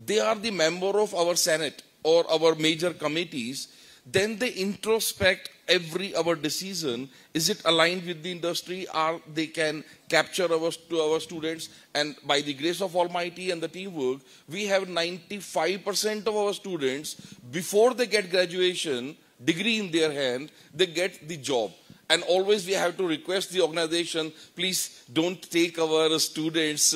they are the member of our Senate or our major committees, then they introspect our decision. Is it aligned with the industry? Or they can capture our students? And by the grace of Almighty and the teamwork, we have 95% of our students, before they get graduation degree in their hand, they get the job. And always we have to request the organization, please don't take our students,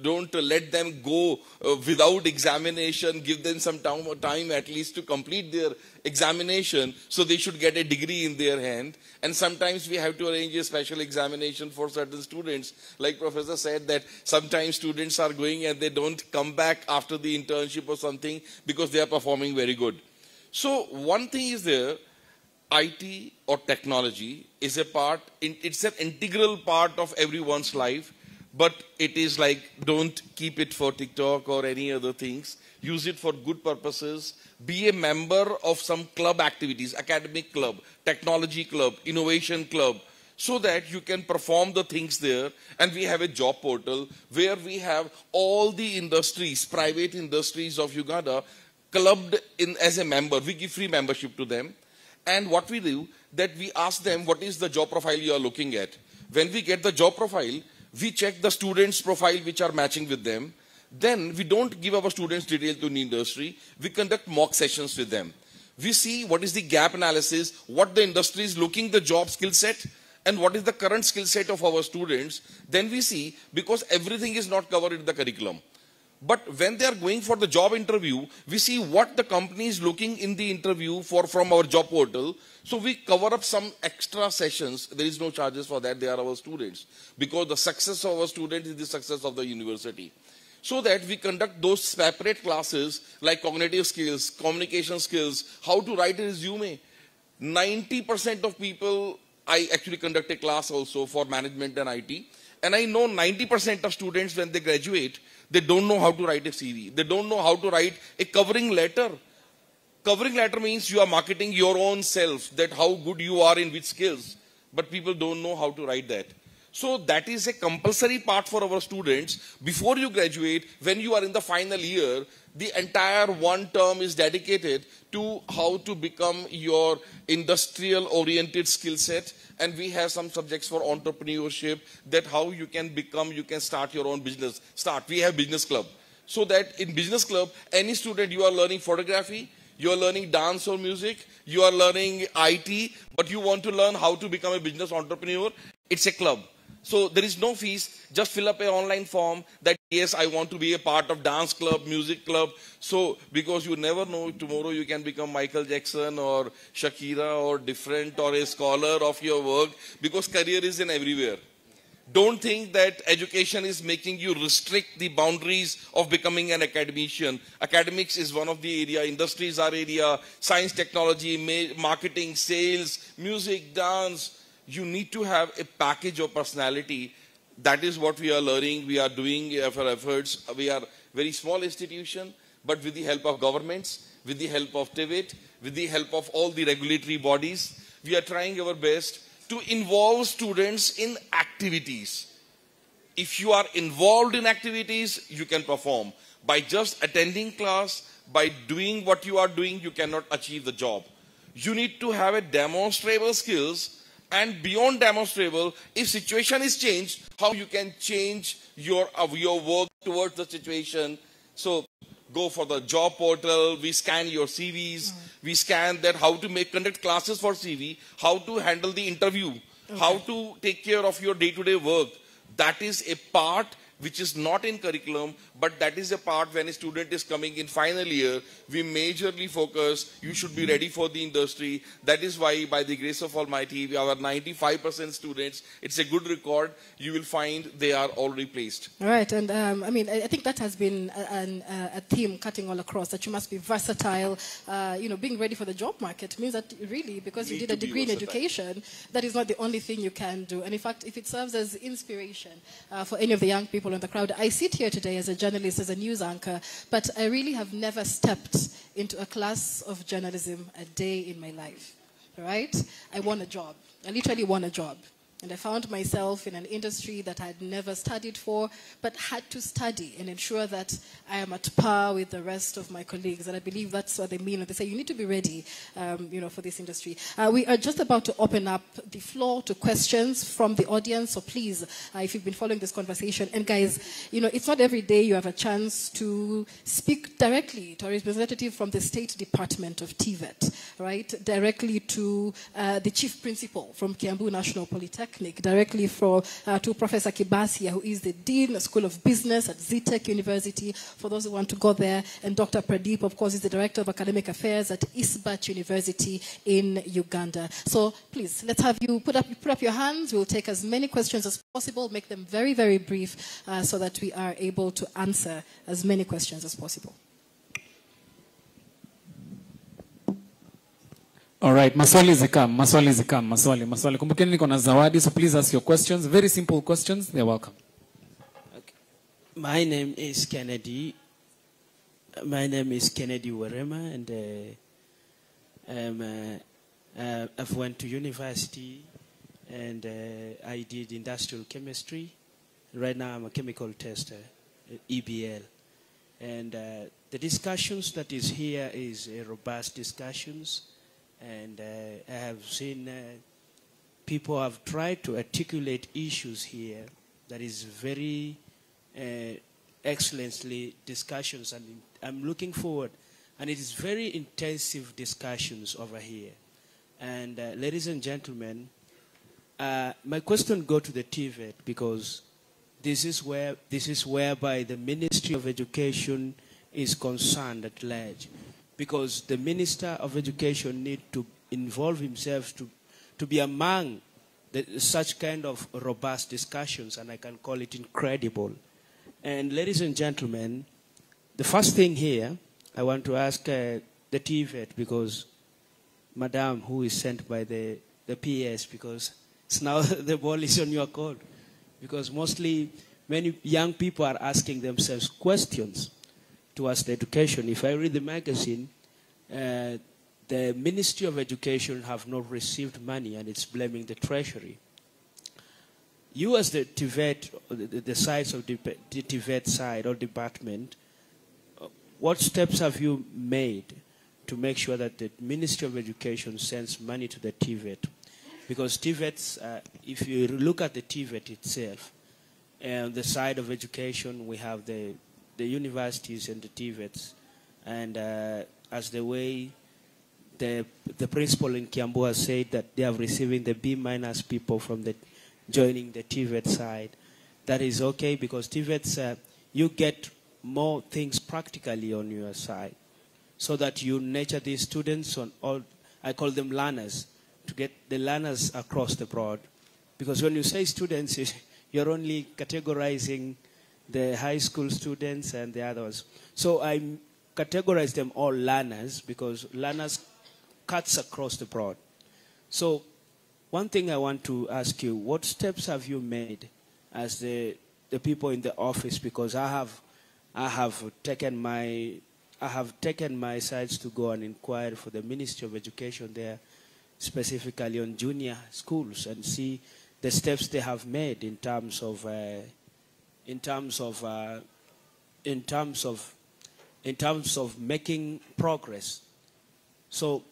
don't let them go without examination, give them some time at least to complete their examination, so they should get a degree in their hand. And sometimes we have to arrange a special examination for certain students. Like Professor said, that sometimes students are going and they don't come back after the internship or something because they are performing very good. So one thing is there, IT or technology is a part, it's an integral part of everyone's life, but it is like, don't keep it for TikTok or any other things. Use it for good purposes. Be a member of some club activities, academic club, technology club, innovation club, so that you can perform the things there. And we have a job portal where we have all the industries, private industries of Uganda clubbed in as a member. We give free membership to them. And what we do, that we ask them, what is the job profile you are looking at? When we get the job profile, we check the students' profile which are matching with them. Then we don't give our students detail to the industry. We conduct mock sessions with them. We see what is the gap analysis, what the industry is looking the job skill set, and what is the current skill set of our students. Then we see, because everything is not covered in the curriculum. But when they are going for the job interview, we see what the company is looking in the interview from our job portal. So we cover up some extra sessions. There is no charges for that. They are our students. Because the success of our students is the success of the university. So that we conduct those separate classes like cognitive skills, communication skills, how to write a resume. 90% of people, I actually conduct a class also for management and IT. And I know 90% of students, when they graduate, they don't know how to write a CV. They don't know how to write a covering letter. Covering letter means you are marketing your own self, that how good you are in which skills. But people don't know how to write that. So that is a compulsory part for our students. Before you graduate, when you are in the final year, the entire one term is dedicated to how to become your industrial-oriented skill set. And we have some subjects for entrepreneurship, that how you can start your own business. We have business club. So that in business club, any student, you are learning photography, you are learning dance or music, you are learning IT, but you want to learn how to become a business entrepreneur, it's a club. So there is no fees, just fill up an online form that yes, I want to be a part of dance club, music club. So because you never know, tomorrow you can become Michael Jackson or Shakira or different, or a scholar of your work, because career is in everywhere. Don't think that education is making you restrict the boundaries of becoming an academician. Academics is one of the area, industries are area, science, technology, marketing, sales, music, dance. You need to have a package of personality. That is what we are learning. We are doing our efforts. We are a very small institution, but with the help of governments, with the help of TVET, with the help of all the regulatory bodies, we are trying our best to involve students in activities. If you are involved in activities, you can perform. By just attending class, by doing what you are doing, you cannot achieve the job. You need to have a demonstrable skills. And beyond demonstrable, if situation is changed, how you can change your work towards the situation. So go for the job portal, we scan your CVs, we scan that how to conduct classes for CV, how to handle the interview, how to take care of your day-to-day work. That is a part which is not in curriculum, but that is a part when a student is coming in final year, we majorly focus, you should be ready for the industry. That is why, by the grace of Almighty, we have 95% students. It's a good record. You will find they are already placed. All right, and I think that has been a theme cutting all across, that you must be versatile. Being ready for the job market means that really, because you did a degree in education, that is not the only thing you can do. And in fact, if it serves as inspiration for any of the young people in the crowd, I sit here today as a journalist, as a news anchor, but I really have never stepped into a class of journalism a day in my life, right? I want a job. I literally want a job. And I found myself in an industry that I had never studied for, but had to study and ensure that I am at par with the rest of my colleagues. And I believe that's what they mean when they say you need to be ready, for this industry. We are just about to open up the floor to questions from the audience. So please, if you've been following this conversation, and guys, it's not every day you have a chance to speak directly to a representative from the State Department of TVET, right? Directly to the chief principal from Kiambu National Polytechnic, directly to Professor Kibasia, who is the Dean of School of Business at ZTech University, for those who want to go there, and Dr. Pradeep, of course, is the Director of Academic Affairs at Isbat University in Uganda. So please, let's have you put up your hands. We'll take as many questions as possible, make them very, very brief, so that we are able to answer as many questions as possible. All right, maswali zikam. Kumbukeni niko na zawadi, so please ask your questions. Very simple questions. They're welcome. Okay. My name is Kennedy Werema, and I've went to university, and I did industrial chemistry. Right now I'm a chemical tester at EBL. And the discussions that is here is robust discussions. And I have seen people have tried to articulate issues here that is very excellently discussions, and I'm looking forward. And it is very intensive discussions over here. And ladies and gentlemen, my question go to the TVET, because this is whereby the Ministry of Education is concerned at large. Because the Minister of Education need to involve himself to be among such kind of robust discussions, and I can call it incredible. And ladies and gentlemen, the first thing here, I want to ask the TVET, because Madam, who is sent by the PS, because it's now the ball is on your court. Because mostly, many young people are asking themselves questions towards the education. If I read the magazine, the Ministry of Education have not received money, and it's blaming the Treasury. You as the TVET, the sides of the TVET side or department, what steps have you made to make sure that the Ministry of Education sends money to the TVET? Because TVETs, if you look at the TVET itself, and the side of education, we have the universities and the TVETs, and as the way the principal in Kiambu has said that they are receiving the B- people from joining the TVET side, that is okay, because TVETs, you get more things practically on your side, so that you nurture these students on all, I call them learners, to get the learners across the board. Because when you say students, you're only categorizing the high school students and the others. So I categorize them all learners, because learners cuts across the board. So one thing I want to ask you, what steps have you made as the people in the office? Because I have taken my sides to go and inquire for the Ministry of Education there, specifically on junior schools, and see the steps they have made in terms of making progress. So,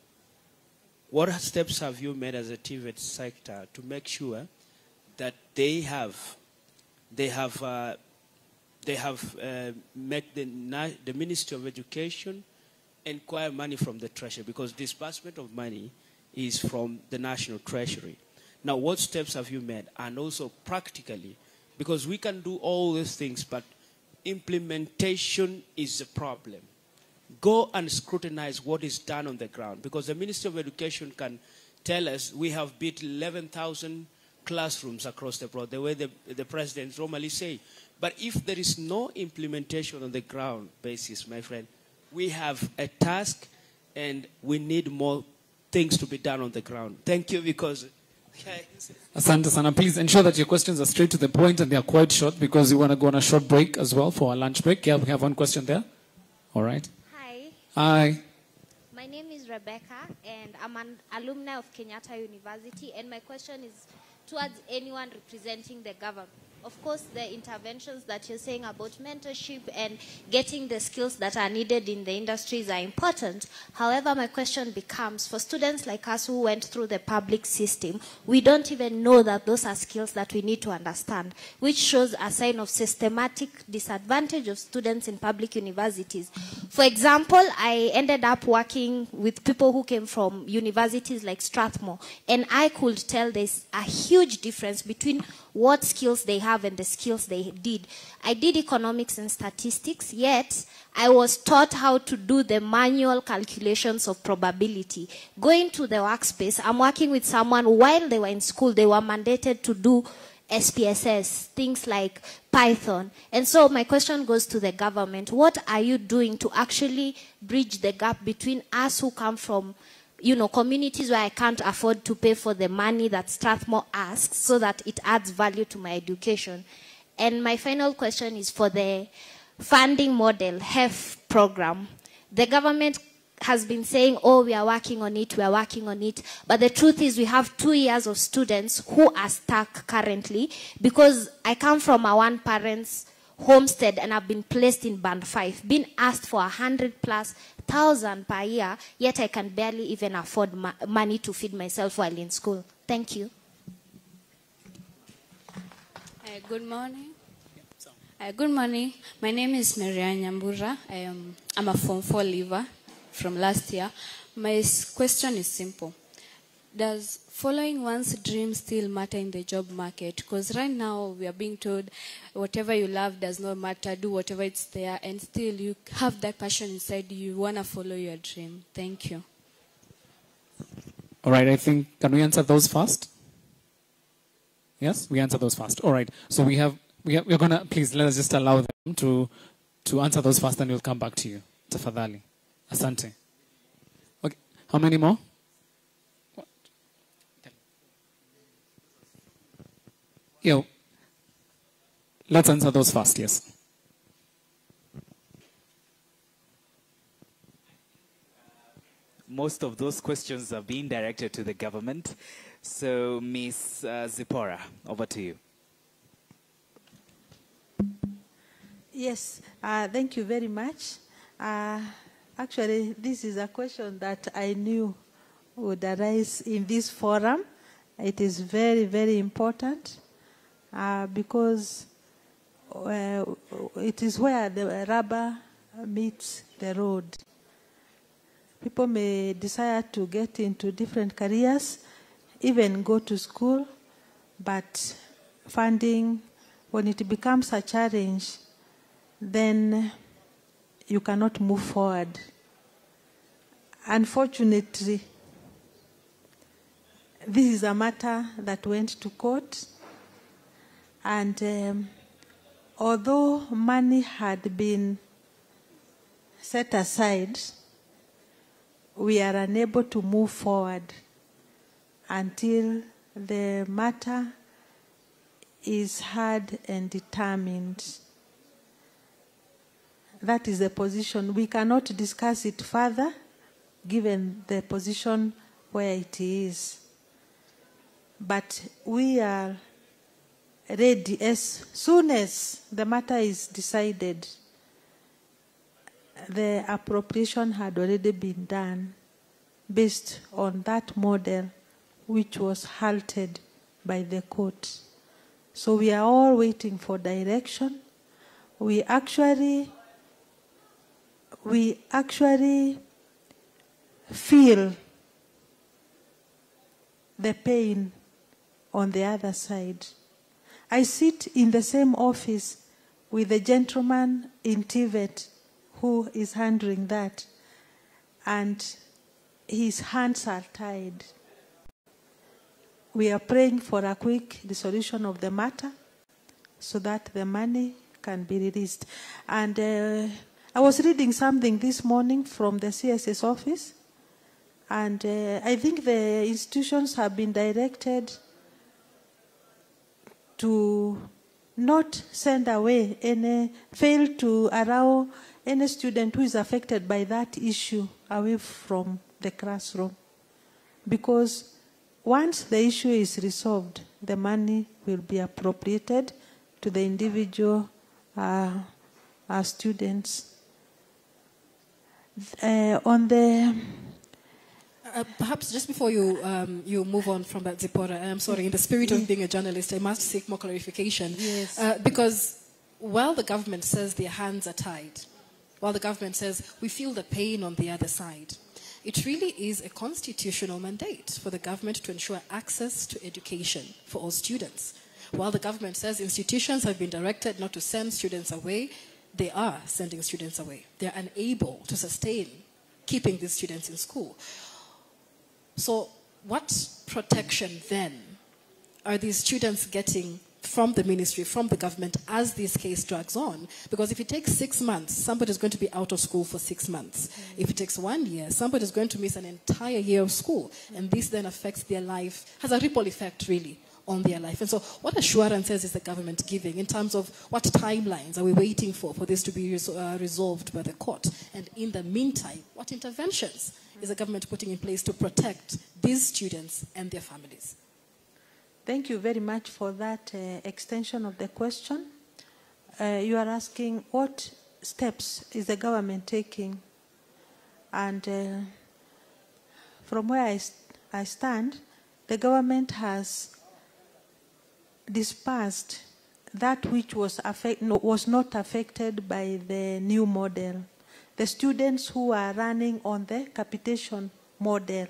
what steps have you made as a TVET sector to make sure that they have made the Ministry of Education inquire money from the Treasury, because disbursement of money is from the National Treasury. Now, what steps have you made? And also practically, because we can do all these things, but implementation is a problem. Go and scrutinize what is done on the ground, because the Ministry of Education can tell us we have built 11,000 classrooms across the board, the way the presidents normally say. But if there is no implementation on the ground basis, my friend, we have a task and we need more things to be done on the ground. Thank you, because... Asante sana. Please ensure that your questions are straight to the point and they are quite short, because we want to go on a short break as well for our lunch break. Yeah, we have one question there. All right. Hi. Hi. My name is Rebecca, and I'm an alumni of Kenyatta University, and my question is towards anyone representing the government. Of course, the interventions that you're saying about mentorship and getting the skills that are needed in the industries are important. However, my question becomes, for students like us who went through the public system, we don't even know that those are skills that we need to understand, which shows a sign of systematic disadvantage of students in public universities. For example, I ended up working with people who came from universities like Strathmore, and I could tell there's a huge difference between what skills they have and the skills they did. I did economics and statistics, yet I was taught how to do the manual calculations of probability. Going to the workspace, I'm working with someone while they were in school, they were mandated to do SPSS, things like Python. And so my question goes to the government. What are you doing to actually bridge the gap between us who come from communities where I can't afford to pay for the money that Strathmore asks so that it adds value to my education? And my final question is for the funding model, HEF program. The government has been saying, oh, we are working on it, we are working on it. But the truth is we have 2 years of students who are stuck currently because I come from a one-parent's homestead and I've been placed in band 5, been asked for 100,000+ per year, yet I can barely even afford money to feed myself while in school. Thank you. Good morning. Good morning. My name is Maria Nyambura. I'm a Form 4 leaver from last year. My question is simple. Does following one's dream still matter in the job market? Because right now we are being told whatever you love does not matter, do whatever it's there, and still you have that passion inside you, want to follow your dream. Thank you. All right, I think, can we answer those first? Yes, we answer those first. All right, so we're going to, please let us just allow them to answer those first and we'll come back to you. Tafadhali. Asante. Okay, how many more? Yeah, let's answer those first, yes. Most of those questions are being directed to the government. So, Ms. Zipporah, over to you. Yes, thank you very much. Actually, this is a question that I knew would arise in this forum. It is very, very important because it is where the rubber meets the road. People may desire to get into different careers, even go to school, but funding, when it becomes a challenge, then you cannot move forward. Unfortunately, this is a matter that went to court, and although money had been set aside, we are unable to move forward until the matter is heard and determined. That is the position. We cannot discuss it further, given the position where it is. But we are ready as soon as the matter is decided. The appropriation had already been done based on that model, which was halted by the court. So we are all waiting for direction. We actually feel the pain on the other side. I sit in the same office with the gentleman in TVET who is handling that, and his hands are tied. We are praying for a quick dissolution of the matter so that the money can be released. And I was reading something this morning from the CSS office, and I think the institutions have been directed to not send away fail to allow any student who is affected by that issue away from the classroom, because once the issue is resolved, the money will be appropriated to the individual students. On the perhaps just before you you move on from that, Zipporah, I'm sorry, in the spirit of being a journalist, I must seek more clarification. Yes. Because while the government says their hands are tied, while the government says we feel the pain on the other side, it really is a constitutional mandate for the government to ensure access to education for all students. While the government says institutions have been directed not to send students away, they are sending students away. They're unable to sustain keeping these students in school. So what protection then are these students getting from the ministry, from the government, as this case drags on? Because if it takes 6 months, somebody's going to be out of school for 6 months. If it takes 1 year, somebody's going to miss an entire year of school. And this then affects their life, has a ripple effect, really, on their life. And so what assurances is the government giving in terms of what timelines are we waiting for this to be resolved by the court? And in the meantime, what interventions is the government putting in place to protect these students and their families? Thank you very much for that extension of the question. You are asking what steps is the government taking? And from where I stand, the government has dispersed that which was not affected by the new model. The students who are running on the capitation model,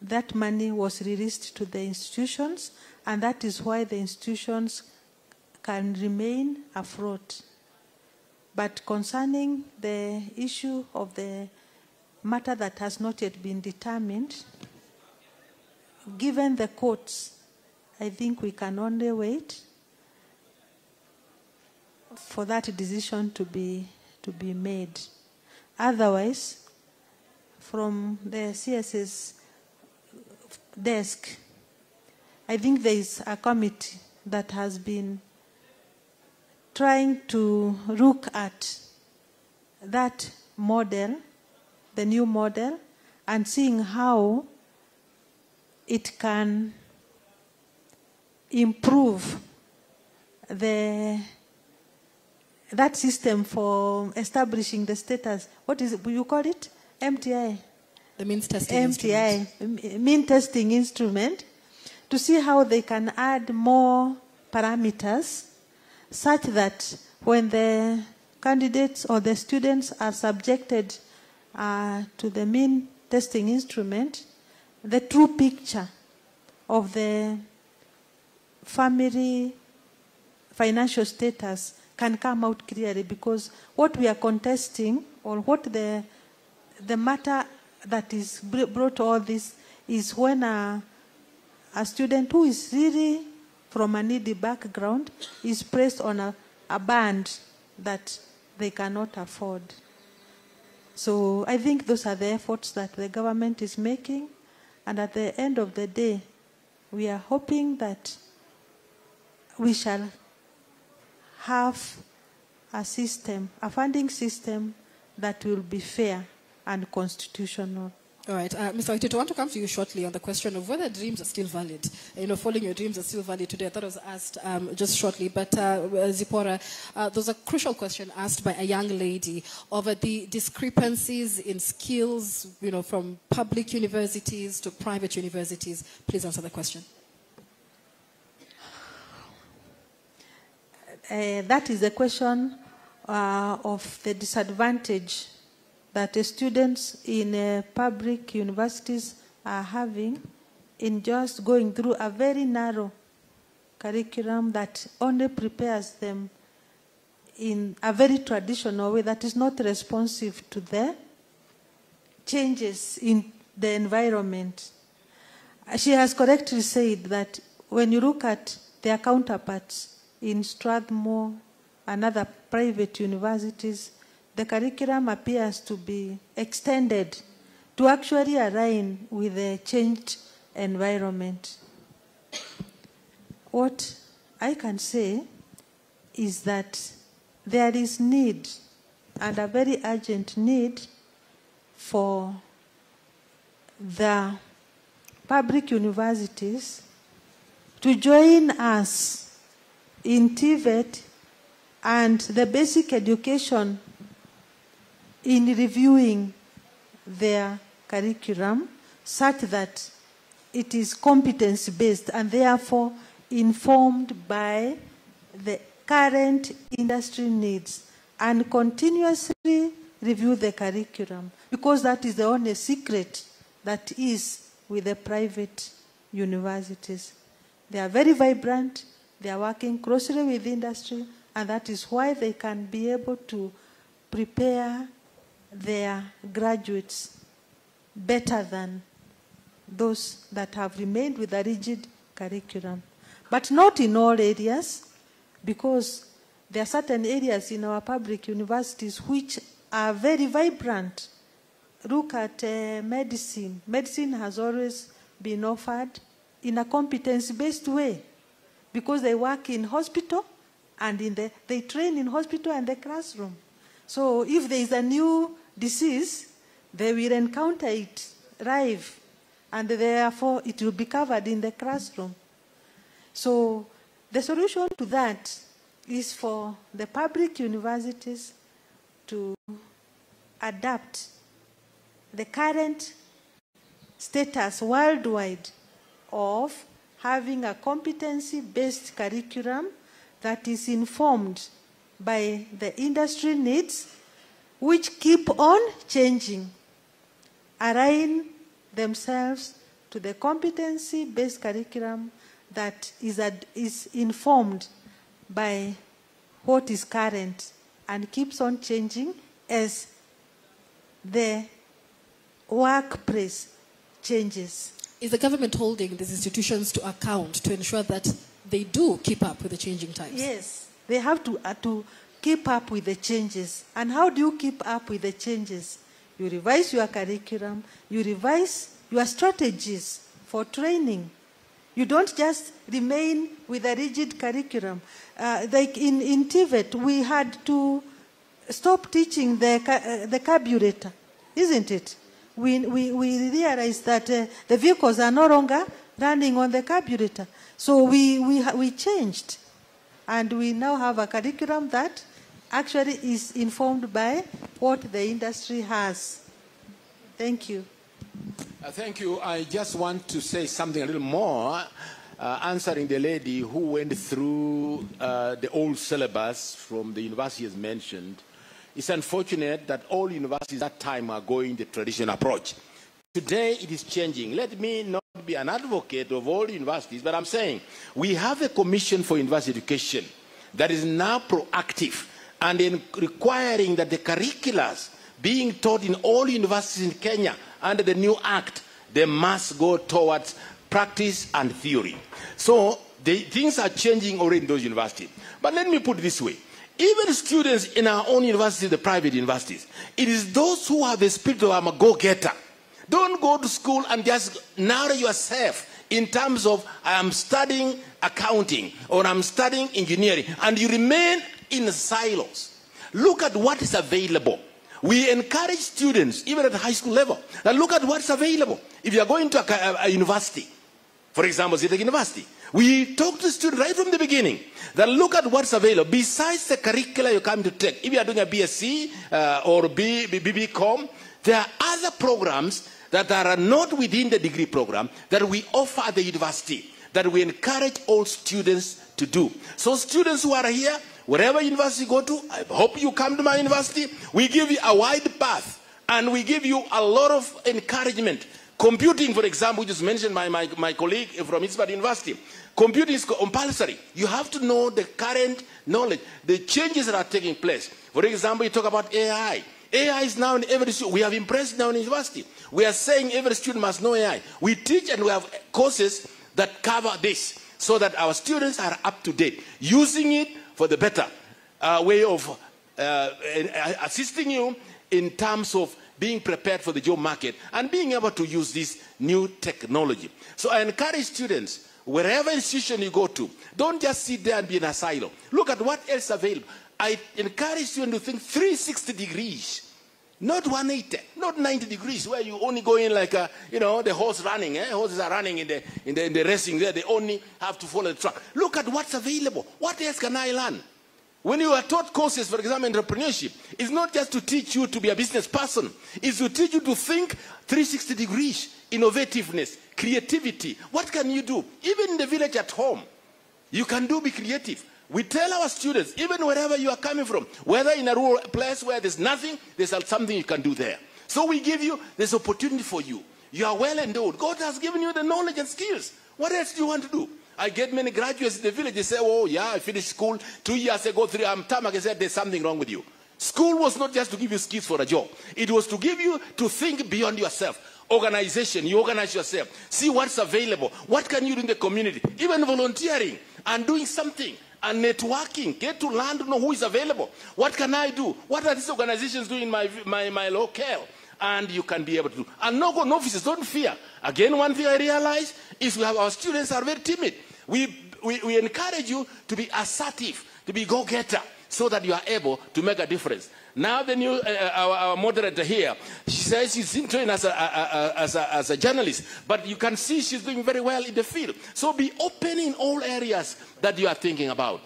that money was released to the institutions, and that is why the institutions can remain afloat. But concerning the issue of the matter that has not yet been determined, given the courts, I think we can only wait for that decision to be made. Otherwise, from the CS's desk, I think there is a committee that has been trying to look at that model, the new model, and seeing how it can improve that system for establishing the status. What is it? You call it? MTI? The means testing instrument. MTI, mean testing instrument, to see how they can add more parameters such that when the candidates or the students are subjected to the mean testing instrument, the true picture of the family financial status can come out clearly, because what we are contesting, or what the matter that is brought to all this, is when a student who is really from a needy background is placed on a band that they cannot afford. So I think those are the efforts that the government is making, and at the end of the day, we are hoping that we shall have a system, a funding system that will be fair and constitutional. All right. Mr. Waitito, I want to come to you shortly on the question of whether dreams are still valid. Following your dreams are still valid today. I thought it was asked just shortly. But Zipporah, there was a crucial question asked by a young lady over the discrepancies in skills, from public universities to private universities. Please answer the question. That is the question of the disadvantage that the students in public universities are having in just going through a very narrow curriculum that only prepares them in a very traditional way that is not responsive to the changes in the environment. She has correctly said that when you look at their counterparts in Strathmore and other private universities, the curriculum appears to be extended to actually align with the changed environment. What I can say is that there is need, and a very urgent need, for the public universities to join us in TVET and the basic education in reviewing their curriculum such that it is competence-based and therefore informed by the current industry needs, and continuously review the curriculum, because that is the only secret that is with the private universities. They are very vibrant, they are working closely with industry, and that is why they can be able to prepare their graduates better than those that have remained with a rigid curriculum. But not in all areas, because there are certain areas in our public universities which are very vibrant. Look at medicine. Medicine has always been offered in a competence-based way, because they work in hospital and they train in hospital and the classroom. So if there is a new disease, they will encounter it live, and therefore it will be covered in the classroom. So the solution to that is for the public universities to adapt the current status worldwide of having a competency-based curriculum that is informed by the industry needs, which keep on changing, align themselves to the competency-based curriculum that is informed by what is current and keeps on changing as the workplace changes. Is the government holding these institutions to account to ensure that they do keep up with the changing times? Yes, they have to keep up with the changes. And how do you keep up with the changes? You revise your curriculum, you revise your strategies for training. You don't just remain with a rigid curriculum. Like in TVET, we had to stop teaching the carburetor, isn't it? We realized that the vehicles are no longer running on the carburetor. So we changed. And we now have a curriculum that actually is informed by what the industry has. Thank you. Thank you. I just want to say something a little more, answering the lady who went through the old syllabus from the universities mentioned. It's unfortunate that all universities at that time are going the traditional approach. Today it is changing. Let me not be an advocate of all universities, but I'm saying we have a commission for university education that is now proactive and in requiring that the curriculums being taught in all universities in Kenya under the new act, they must go towards practice and theory. So things are changing already in those universities. But let me put it this way. Even students in our own universities, the private universities, it is those who have the spirit of I'm a go-getter. Don't go to school and just narrow yourself in terms of I am studying accounting or I'm studying engineering, and you remain in silos. Look at what is available. We encourage students, even at the high school level, that look at what's available. If you are going to a university, for example, Zitec University, we talk to students right from the beginning that look at what's available. Besides the curricula you come to take, if you are doing a BSc or BBCom, there are other programs that are not within the degree program that we offer at the university, that we encourage all students to do. So students who are here, wherever university you go to, I hope you come to my university. We give you a wide path and we give you a lot of encouragement. Computing, for example, which is mentioned by my colleague from Eastern University. Computing is compulsory. You have to know the current knowledge, the changes that are taking place. For example, you talk about AI. AI is now in every student. We have impressed now in university. We are saying every student must know AI. We teach and we have courses that cover this so that our students are up to date, using it for the better way of assisting you in terms of being prepared for the job market and being able to use this new technology. So I encourage students, wherever institution you go to, don't just sit there and be in a silo. Look at what else is available. I encourage students to think 360 degrees. Not 180, not 90 degrees, where you only go in like a, the horse running. Horses are running in the racing there. They only have to follow the track. Look at what's available. What else can I learn? When you are taught courses, for example, entrepreneurship, it's not just to teach you to be a business person. It's to teach you to think 360 degrees, innovativeness, creativity. What can you do? Even in the village at home, you can be creative. We tell our students, even wherever you are coming from, whether in a rural place where there's nothing, there's something you can do there. So we give you this opportunity for you. You are well endowed. God has given you the knowledge and skills. What else do you want to do? I get many graduates in the village. They say, oh, yeah, I finished school 2 years ago, 3. I'm Tamak. I said, there's something wrong with you. School was not just to give you skills for a job. It was to give you to think beyond yourself. Organization, you organize yourself. See what's available. What can you do in the community? Even volunteering and doing something. And networking, get to learn to know who is available. What can I do? What are these organizations doing in my locale? And you can be able to do. And no offices, don't fear. Again, one thing I realize is our students are very timid. We encourage you to be assertive, to be go-getter, so that you are able to make a difference. Now the new, our moderator here, she says she's trained as a journalist, but you can see she's doing very well in the field. So be open in all areas that you are thinking about.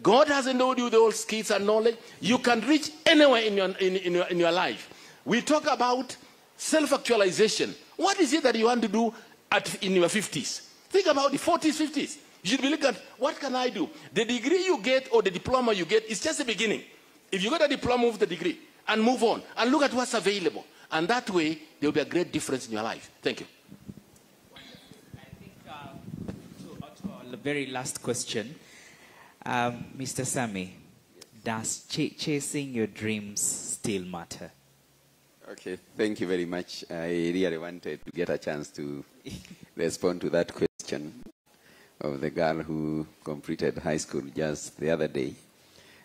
God has endowed you with all skills and knowledge. You can reach anywhere in your life. We talk about self-actualization. What is it that you want to do in your 50s? Think about it, 40s, 50s. You should be looking at, what can I do? The degree you get or the diploma you get is just the beginning. If you get a diploma, move the degree and move on and look at what's available. And that way, there will be a great difference in your life. Thank you. I think to our very last question, Mr. Sami, does chasing your dreams still matter? Okay, thank you very much. I really wanted to get a chance to respond to that question of the girl who completed high school just the other day.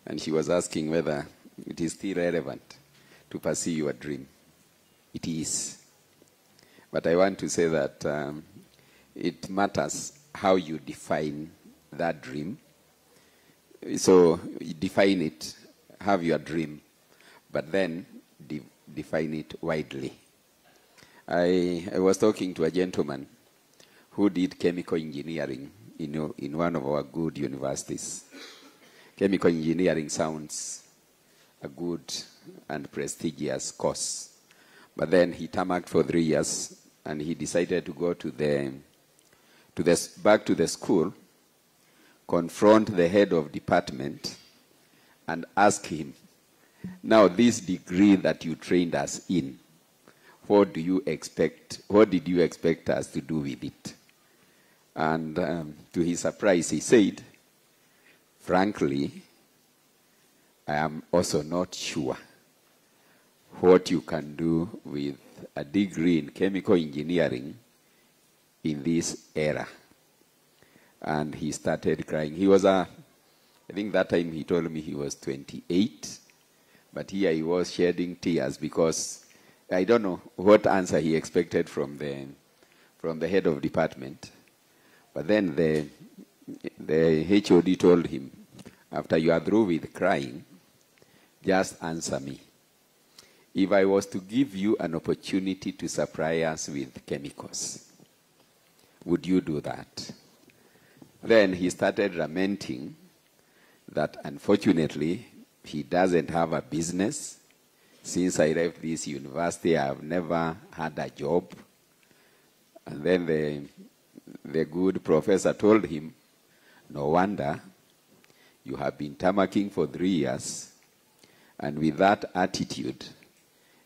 And she was asking whether it is still relevant to pursue your dream. It is. But I want to say that it matters how you define that dream. So you define it, have your dream, but then define it widely. I was talking to a gentleman who did chemical engineering in one of our good universities. Chemical engineering sounds a good and prestigious course. But then he tarmacked for 3 years, and he decided to go back to the school, confront the head of department, and ask him, now this degree that you trained us in, what did you expect us to do with it? And to his surprise, he said, frankly, I am also not sure what you can do with a degree in chemical engineering in this era. And he started crying. He was I think that time he told me he was 28, but here he was shedding tears because I don't know what answer he expected from the head of department. But then the HOD told him, after you are through with crying, just answer me. If I was to give you an opportunity to supply us with chemicals, would you do that? Then he started lamenting that unfortunately he doesn't have a business. Since I left this university, I have never had a job. And then the good professor told him, no wonder you have been tarmacking for 3 years, and with that attitude,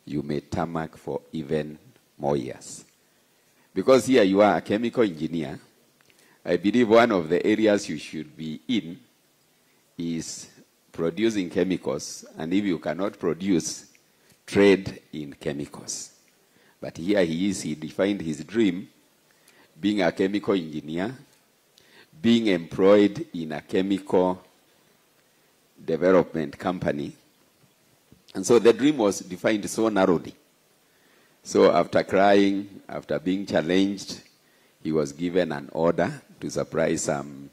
you may tarmac for even more years. Because here you are a chemical engineer, I believe one of the areas you should be in is producing chemicals, and if you cannot produce, trade in chemicals. But here he defined his dream, being a chemical engineer, being employed in a chemical development company. And so the dream was defined so narrowly. So after crying, after being challenged, he was given an order to supply some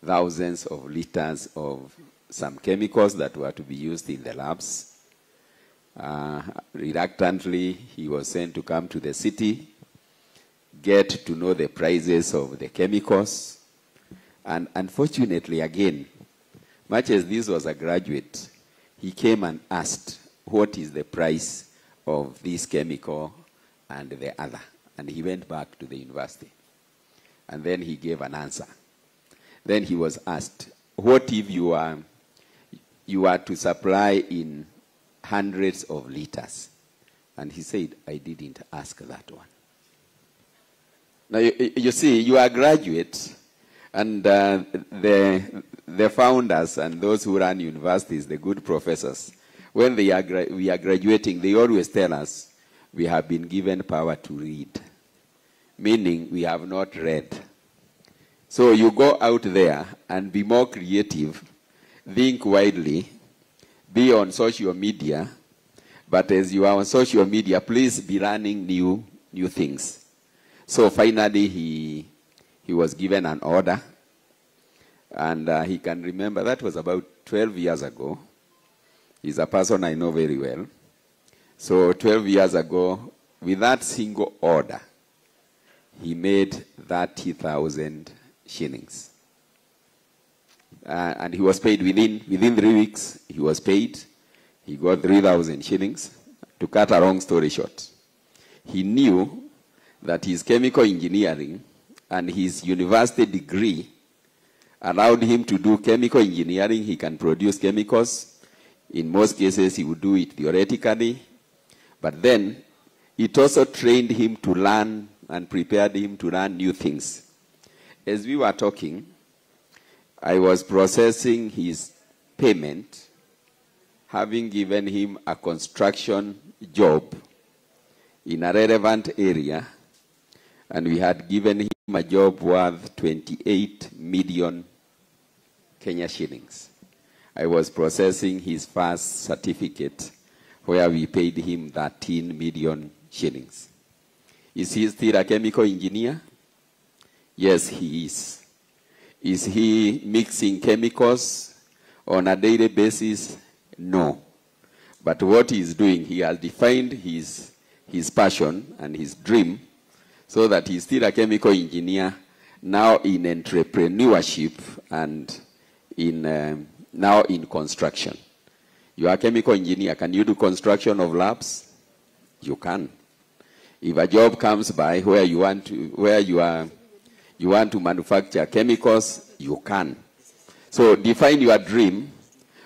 thousands of liters of some chemicals that were to be used in the labs. Reluctantly, he was sent to come to the city, get to know the prices of the chemicals. And unfortunately, again, much as this was a graduate, he came and asked, what is the price of this chemical and the other? And he went back to the university. And then he gave an answer. Then he was asked, what if you are to supply in hundreds of liters? And he said, I didn't ask that one. Now, you see, you are graduates, and the founders and those who run universities, the good professors, when we are graduating, they always tell us, we have been given power to read, meaning we have not read. So you go out there and be more creative, think widely, be on social media, but as you are on social media, please be learning new things. So finally, he was given an order, and he can remember, that was about 12 years ago. He's a person I know very well. So 12 years ago, with that single order, he made 30,000 shillings. And he was paid within 3 weeks. He was paid. He got 3,000 shillings. To cut a long story short, he knew that his chemical engineering and his university degree allowed him to do chemical engineering. He can produce chemicals. In most cases, he would do it theoretically. But then, it also trained him to learn and prepared him to learn new things. As we were talking, I was processing his payment, having given him a construction job in a relevant area, and we had given him a job worth 28 million Kenya shillings. I was processing his first certificate, where we paid him 13 million shillings. Is he still a chemical engineer? Yes, he is. Is he mixing chemicals on a daily basis? No. But what he is doing, he has defined his passion and his dream, so that he's still a chemical engineer, now in entrepreneurship and now in construction. You are a chemical engineer. Can you do construction of labs? You can. If a job comes by where you want to manufacture chemicals, you can. So define your dream,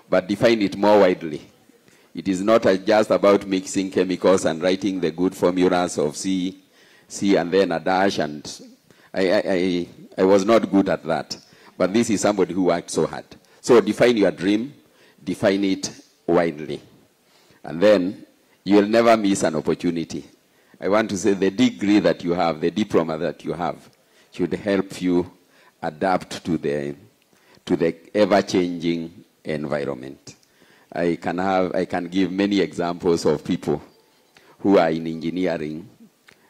but define it more widely. It is not just about mixing chemicals and writing the good formulas of C and then a dash, and I was not good at that. But this is somebody who worked so hard. So define your dream, define it widely. And then you'll never miss an opportunity. I want to say the degree that you have, the diploma that you have, should help you adapt to the ever-changing environment. I can give many examples of people who are in engineering,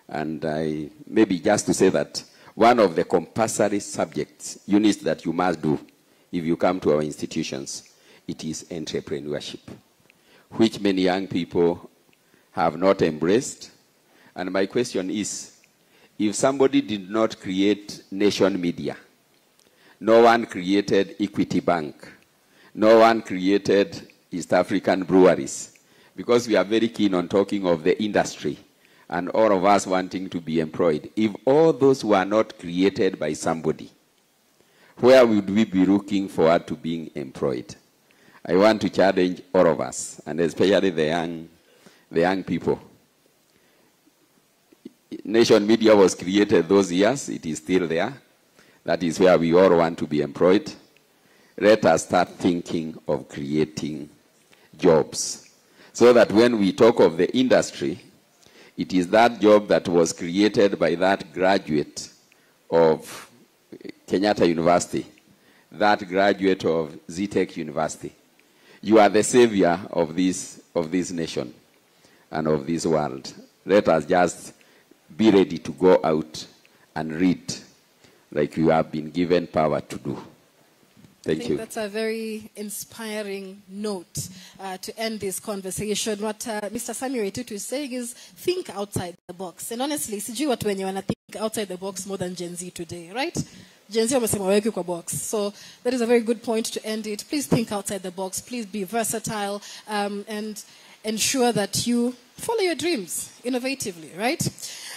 and maybe just to say that one of the compulsory subjects, units that you must do if you come to our institutions, it is entrepreneurship, which many young people have not embraced. And my question is, if somebody did not create Nation Media, no one created Equity Bank, no one created East African Breweries, because we are very keen on talking of the industry and all of us wanting to be employed. If all those were not created by somebody, where would we be looking forward to being employed? I want to challenge all of us, and especially the young people. Nation Media was created those years. It is still there. That is where we all want to be employed. Let us start thinking of creating jobs, so that when we talk of the industry, it is that job that was created by that graduate of Kenyatta University, that graduate of ZTech University. You are the savior of this nation and of this world. Let us just be ready to go out and read like you have been given power to do. Thank I think you. that's a very inspiring note to end this conversation. What Mr. Sami Waititu is saying is think outside the box. And honestly, sijui watu wenye wana think outside the box more than Gen Z today, right? Gen Z wamesema waweki kwa box. So that is a very good point to end it. Please think outside the box. Please be versatile and ensure that you follow your dreams innovatively, right?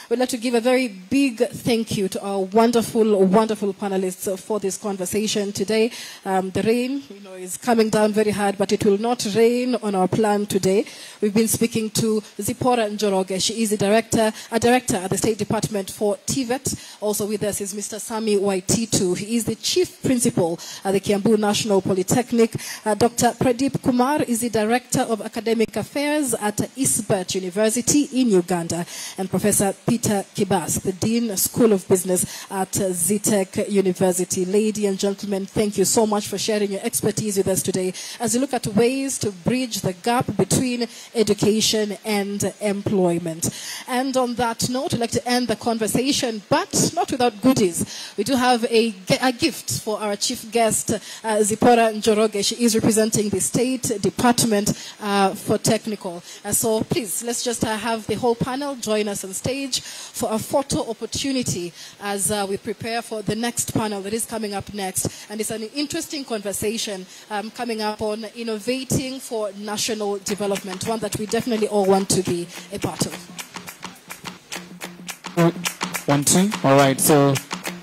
We'd like to give a very big thank you to our wonderful, wonderful panelists for this conversation today. The rain, is coming down very hard, but it will not rain on our plan today. We've been speaking to Zipporah Njoroge. She is a director at the State Department for TVET. Also with us is Mr. Sami Waititu. He is the chief principal at the Kiambu National Polytechnic. Dr. Pradeep Kumar is the director of academic affairs at Isbert University in Uganda, and Professor Peter Kibas, the Dean School of Business at Zitech University. Ladies and gentlemen, thank you so much for sharing your expertise with us today as we look at ways to bridge the gap between education and employment. And on that note, I'd like to end the conversation, but not without goodies. We do have a gift for our chief guest, Zipporah Njoroge. She is representing the State Department for Technical. So please, let's just have the whole panel join us on stage for a photo opportunity as we prepare for the next panel that is coming up next. And it's an interesting conversation coming up on innovating for national development, one that we definitely all want to be a part of. 1, 2. All right. So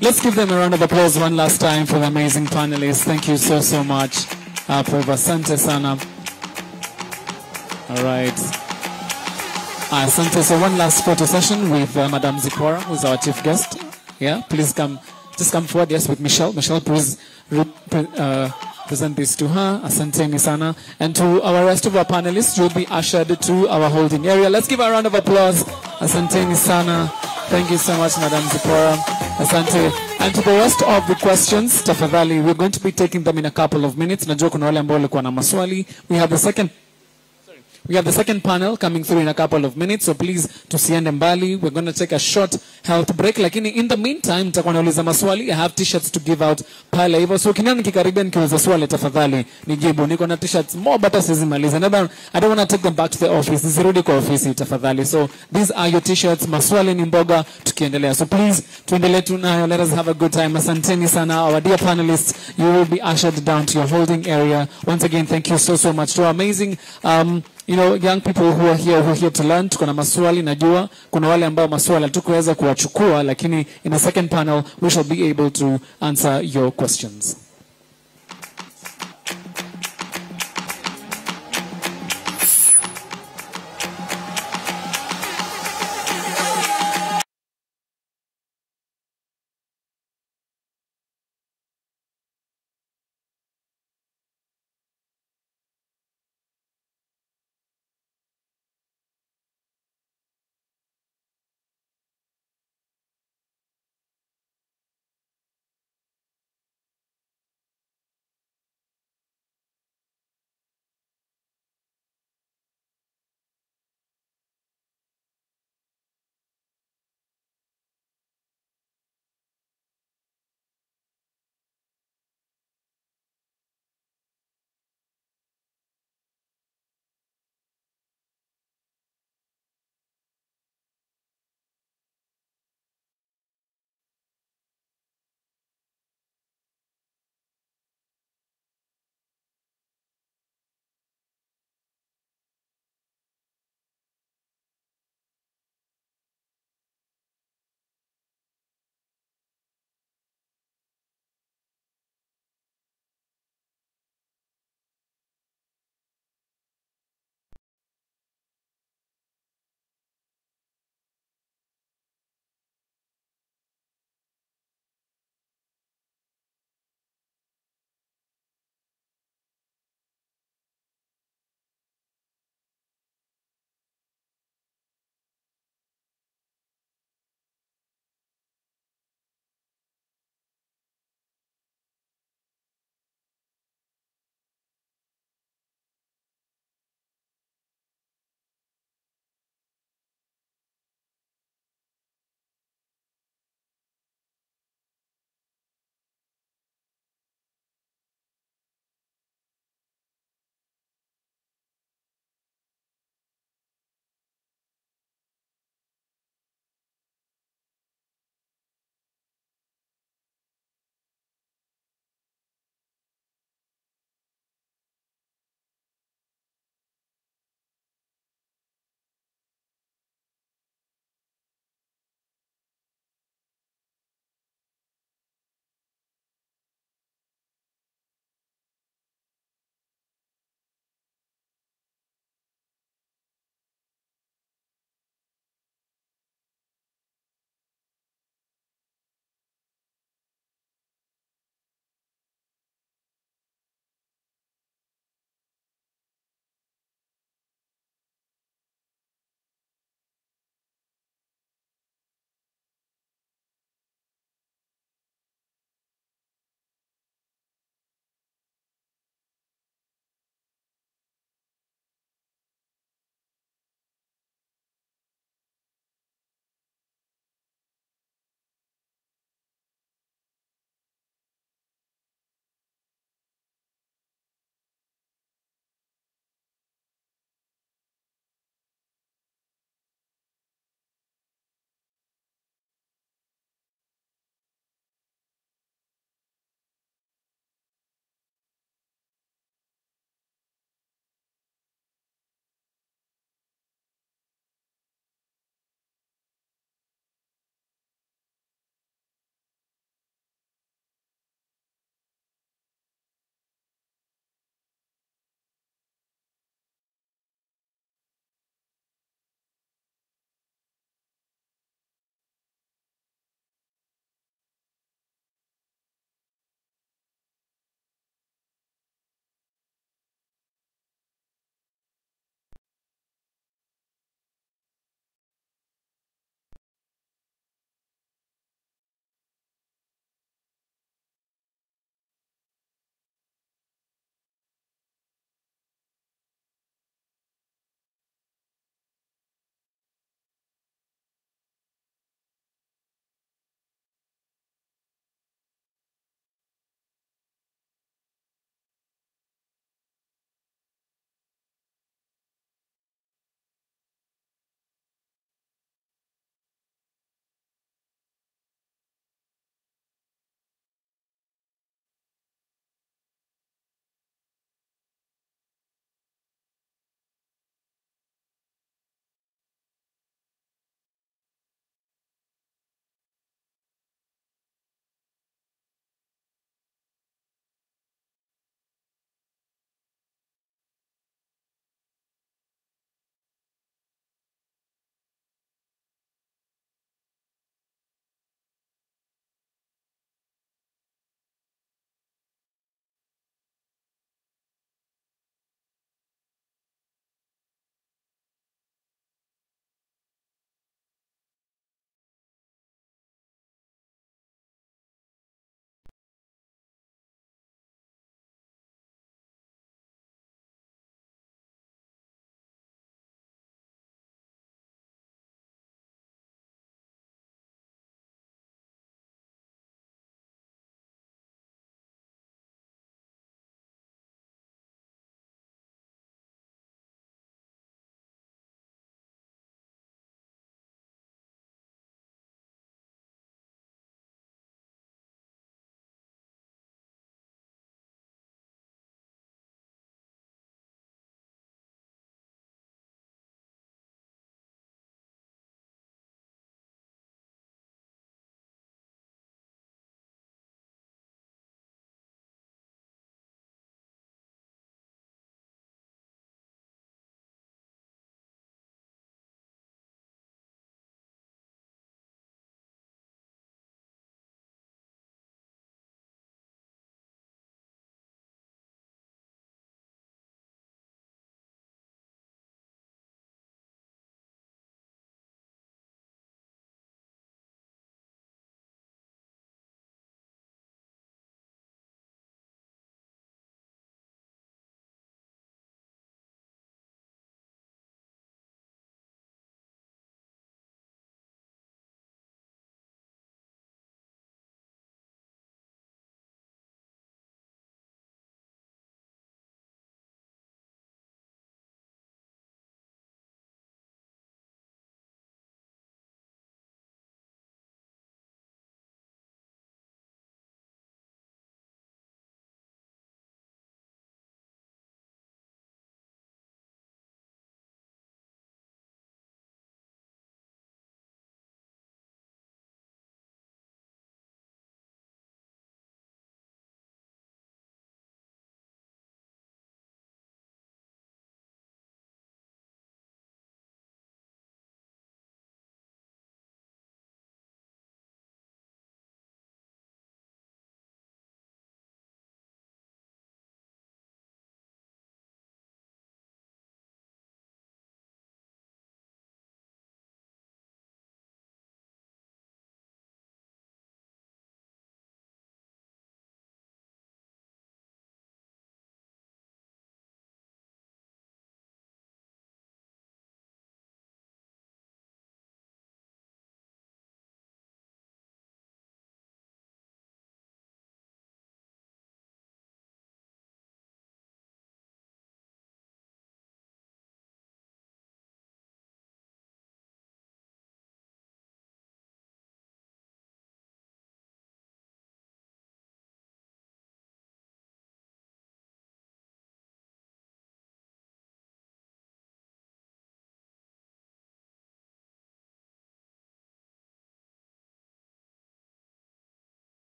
let's give them a round of applause one last time for the amazing panelists. Thank you so, so much. Professor Asante sana. All right. Asante. So one last photo session with Madame Zipporah, who's our chief guest. Yeah, please come. Just come forward. Yes, with Michelle. Michelle, please present this to her. Asante Nisana. And to our rest of our panelists, you'll be ushered to our holding area. Let's give a round of applause. Asante Nisana. Thank you so much, Madame Zipporah. Asante. And to the rest of the questions, tafadhali, we're going to be taking them in a couple of minutes. Najua kuna wale ambao walikuwa na maswali. We have the second panel coming through in a couple of minutes, so please tusiende mbali. We're going to take a short health break. Lakini in the meantime, nitakuwa nauliza maswali. I have t-shirts to give out pale hivyo. So ukiniona nikikaribia nikiuliza swali tafadhali nijibu. Niko na t-shirts more but sizimaliza. I don't want to take them back to the office. Zisirudi kwa ofisi tafadhali. So these are your t-shirts. Maswali ni mboga tukiendelea. So please tuendelee tunayo. Let us have a good time. Asanteni sana. Our dear panelists, you will be ushered down to your holding area. Once again, thank you so, so much to our amazing young people who are here to learn. Tuko na maswali, najua kuna wale ambao maswali hatukuweza kuwachukua, lakini in the second panel we shall be able to answer your questions.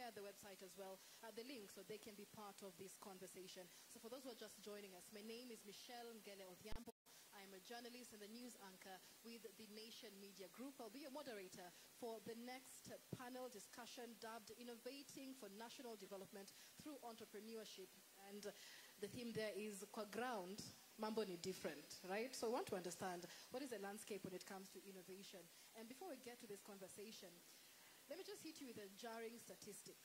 share the website as well, the link, so they can be part of this conversation. So for those who are just joining us, my name is Michelle Ngele Odhiambo. I'm a journalist and a news anchor with the Nation Media Group. I'll be your moderator for the next panel discussion dubbed Innovating for National Development Through Entrepreneurship. And the theme there is Kwa Ground, Mambo ni different, right? So I want to understand what is the landscape when it comes to innovation. And before we get to this conversation, let me just hit you with a jarring statistic.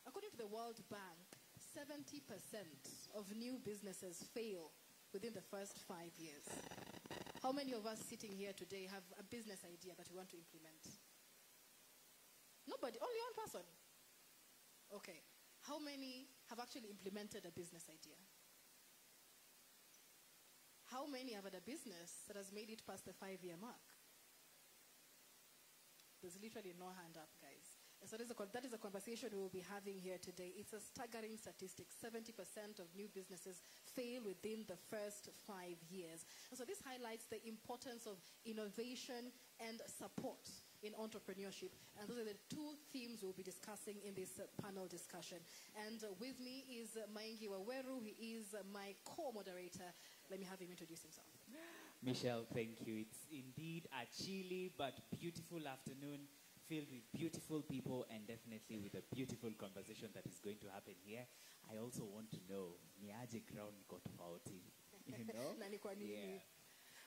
According to the World Bank, 70% of new businesses fail within the first 5 years. How many of us sitting here today have a business idea that we want to implement? Nobody, only one person. Okay. How many have actually implemented a business idea? How many have had a business that has made it past the 5-year mark? There's literally no hand up, guys. And so that is a conversation we will be having here today. It's a staggering statistic. 70% of new businesses fail within the first 5 years. And so this highlights the importance of innovation and support in entrepreneurship. And those are the two themes we'll be discussing in this panel discussion. And with me is Maingi Waweru. He is my co-moderator. Let me have him introduce himself. Michelle, thank you. It's indeed a chilly but beautiful afternoon, filled with beautiful people and definitely with a beautiful conversation that is going to happen here. I also want to know, niaje ground got tofauti, you know? Yeah.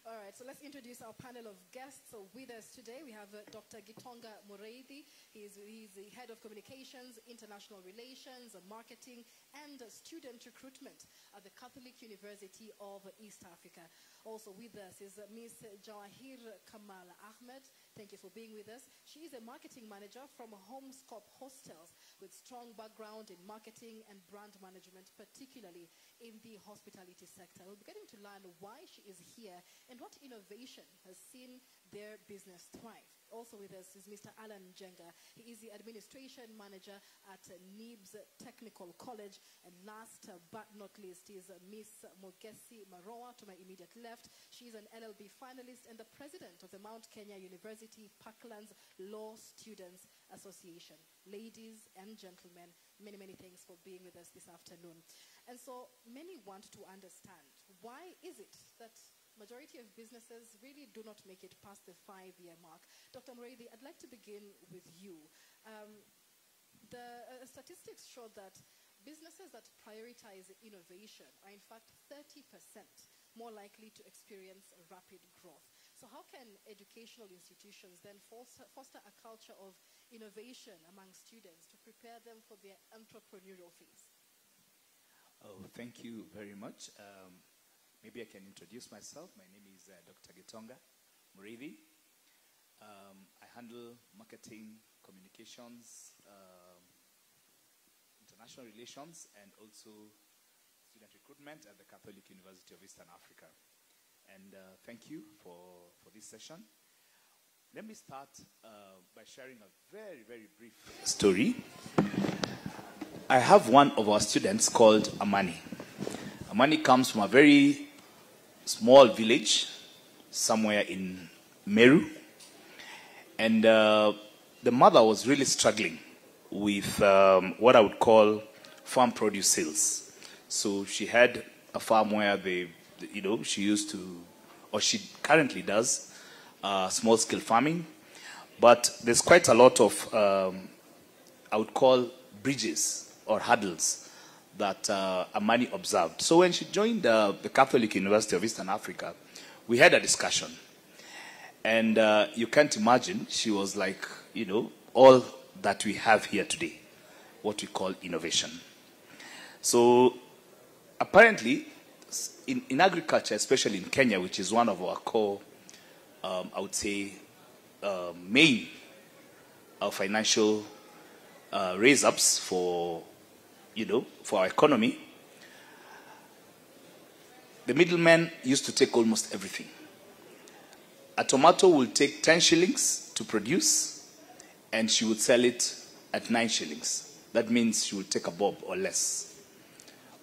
All right, so let's introduce our panel of guests. So with us today, we have Dr. Gitonga Mureithi. He's the head of communications, international relations, marketing, and student recruitment at the Catholic University of East Africa. Also with us is Ms. Jawahir Kamal Ahmed. Thank you for being with us. She is a marketing manager from Homescope Hostels with strong background in marketing and brand management, particularly in the hospitality sector. We'll be getting to learn why she is here and what innovation has seen their business thrive. Also with us is Mr. Alan Jenga. He is the administration manager at NIBS Technical College. And last but not least is Miss Mogesi Maroa to my immediate left. She is an LLB finalist and the president of the Mount Kenya University Parklands Law Students Association. Ladies and gentlemen, many, many thanks for being with us this afternoon. And so many want to understand, why is it that majority of businesses really do not make it past the 5-year mark? Dr. Mureithi, I'd like to begin with you. The statistics show that businesses that prioritize innovation are in fact 30% more likely to experience rapid growth. So how can educational institutions then foster a culture of innovation among students to prepare them for their entrepreneurial phase? Oh, thank you very much. Maybe I can introduce myself. My name is Dr. Gitonga Mureithi. I handle marketing, communications, international relations, and also student recruitment at the Catholic University of Eastern Africa. And thank you for this session. Let me start by sharing a very, very brief story. I have one of our students called Amani. Amani comes from a very small village somewhere in Meru. And the mother was really struggling with what I would call farm produce sales. So she had a farm where she used to, or she currently does, small-scale farming. But there's quite a lot of, I would call, bridges or hurdles that Amani observed. So when she joined the Catholic University of Eastern Africa, we had a discussion. And you can't imagine, she was like, all that we have here today, what we call innovation. So apparently, in agriculture, especially in Kenya, which is one of our core, I would say, main financial raise-ups for our economy, the middlemen used to take almost everything. A tomato will take 10 shillings to produce, and she would sell it at 9 shillings. That means she would take a bob or less.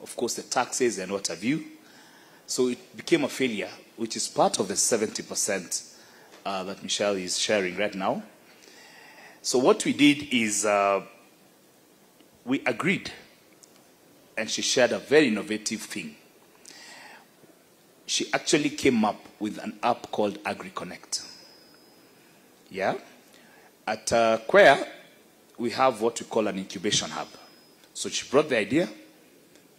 Of course, the taxes and what have you. So it became a failure, which is part of the 70% that Michelle is sharing right now. So what we did is, we agreed, and she shared a very innovative thing. She actually came up with an app called AgriConnect. Yeah? At Quer, we have what we call an incubation hub. So she brought the idea.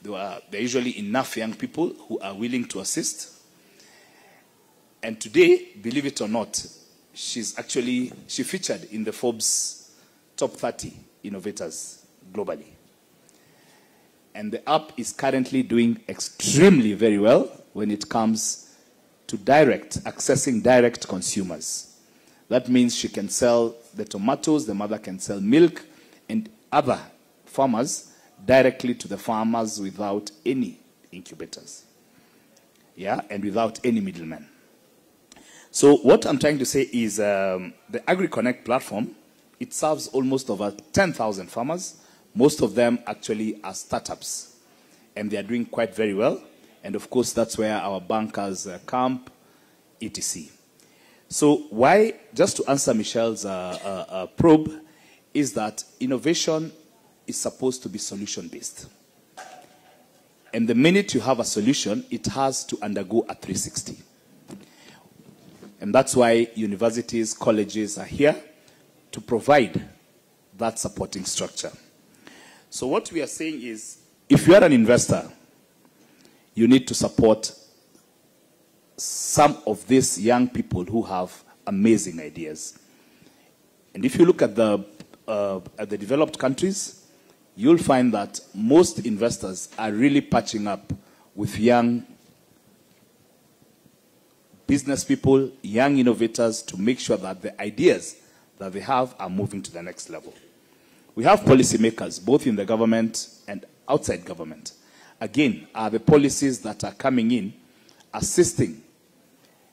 There are usually enough young people who are willing to assist. And today, believe it or not, she featured in the Forbes top 30 innovators globally. And the app is currently doing extremely very well when it comes to accessing direct consumers. That means she can sell the tomatoes, the mother can sell milk, and other farmers directly to the farmers without any incubators. Yeah, and without any middlemen. So what I'm trying to say is the AgriConnect platform, it serves almost over 10,000 farmers. Most of them actually are startups, and they are doing quite very well. And of course, that's where our bankers camp, etc. So why, just to answer Michelle's probe, is that innovation is supposed to be solution-based. And the minute you have a solution, it has to undergo a 360. And that's why universities, colleges are here to provide that supporting structure. So what we are saying is, if you are an investor, you need to support some of these young people who have amazing ideas. And if you look at the developed countries, you'll find that most investors are really patching up with young business people, young innovators, to make sure that the ideas that they have are moving to the next level. We have policymakers, both in the government and outside government. Again, are the policies that are coming in, assisting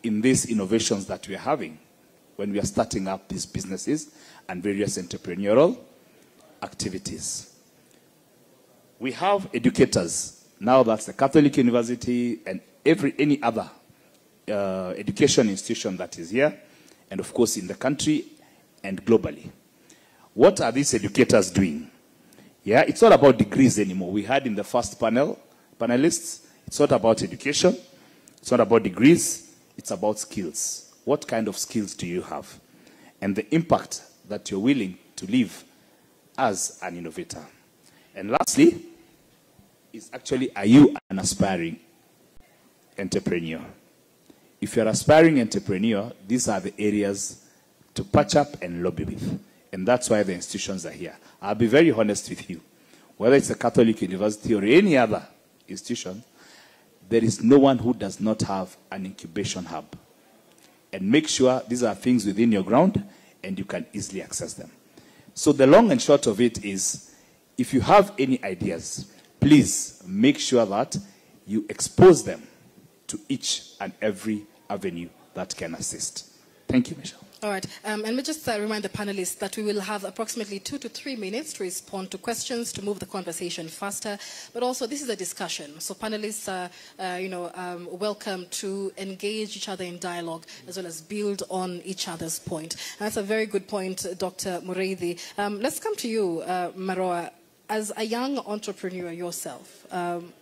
in these innovations that we are having when we are starting up these businesses and various entrepreneurial activities. We have educators. Now that's the Catholic University and any other education institution that is here, and of course in the country and globally. What are these educators doing? Yeah, it's not about degrees anymore. We had in the first panelists, it's not about education, it's not about degrees, it's about skills. What kind of skills do you have? And the impact that you're willing to leave as an innovator. And lastly, is actually, are you an aspiring entrepreneur? If you're an aspiring entrepreneur, these are the areas to patch up and lobby with. And that's why the institutions are here. I'll be very honest with you. Whether it's a Catholic university or any other institution, there is no one who does not have an incubation hub. And make sure these are things within your ground and you can easily access them. So the long and short of it is, if you have any ideas, please make sure that you expose them to each and every avenue that can assist. Thank you, Michelle. All right, and let me just remind the panelists that we will have approximately 2 to 3 minutes to respond to questions to move the conversation faster. But also, this is a discussion, so panelists are, welcome to engage each other in dialogue as well as build on each other's point. And that's a very good point, Dr. Mureithi. Let's come to you, Maroa. As a young entrepreneur yourself,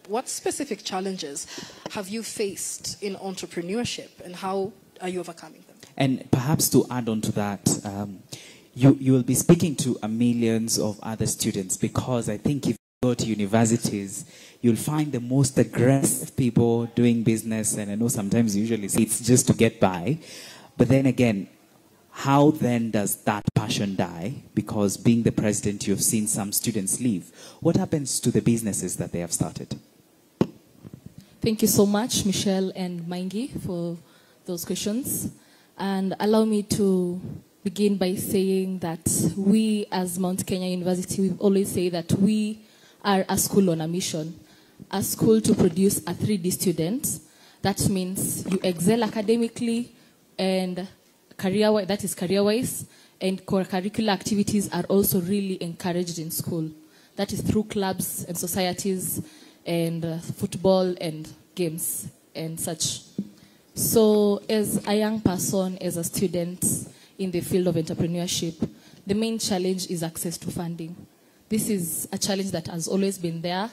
what specific challenges have you faced in entrepreneurship, and how are you overcoming them? And perhaps to add on to that, you will be speaking to millions of other students, because I think if you go to universities, you'll find the most aggressive people doing business, and I know sometimes usually it's just to get by. But then again, how then does that passion die? Because being the president, you've seen some students leave. What happens to the businesses that they have started? Thank you so much, Michelle and Maingi, for those questions. And allow me to begin by saying that we, as Mount Kenya University, we always say that we are a school on a mission, a school to produce a 3D student. That means you excel academically and career-wise, and curricular activities are also really encouraged in school. That is through clubs and societies and football and games and such. So as a young person, as a student in the field of entrepreneurship, the main challenge is access to funding. this is a challenge that has always been there.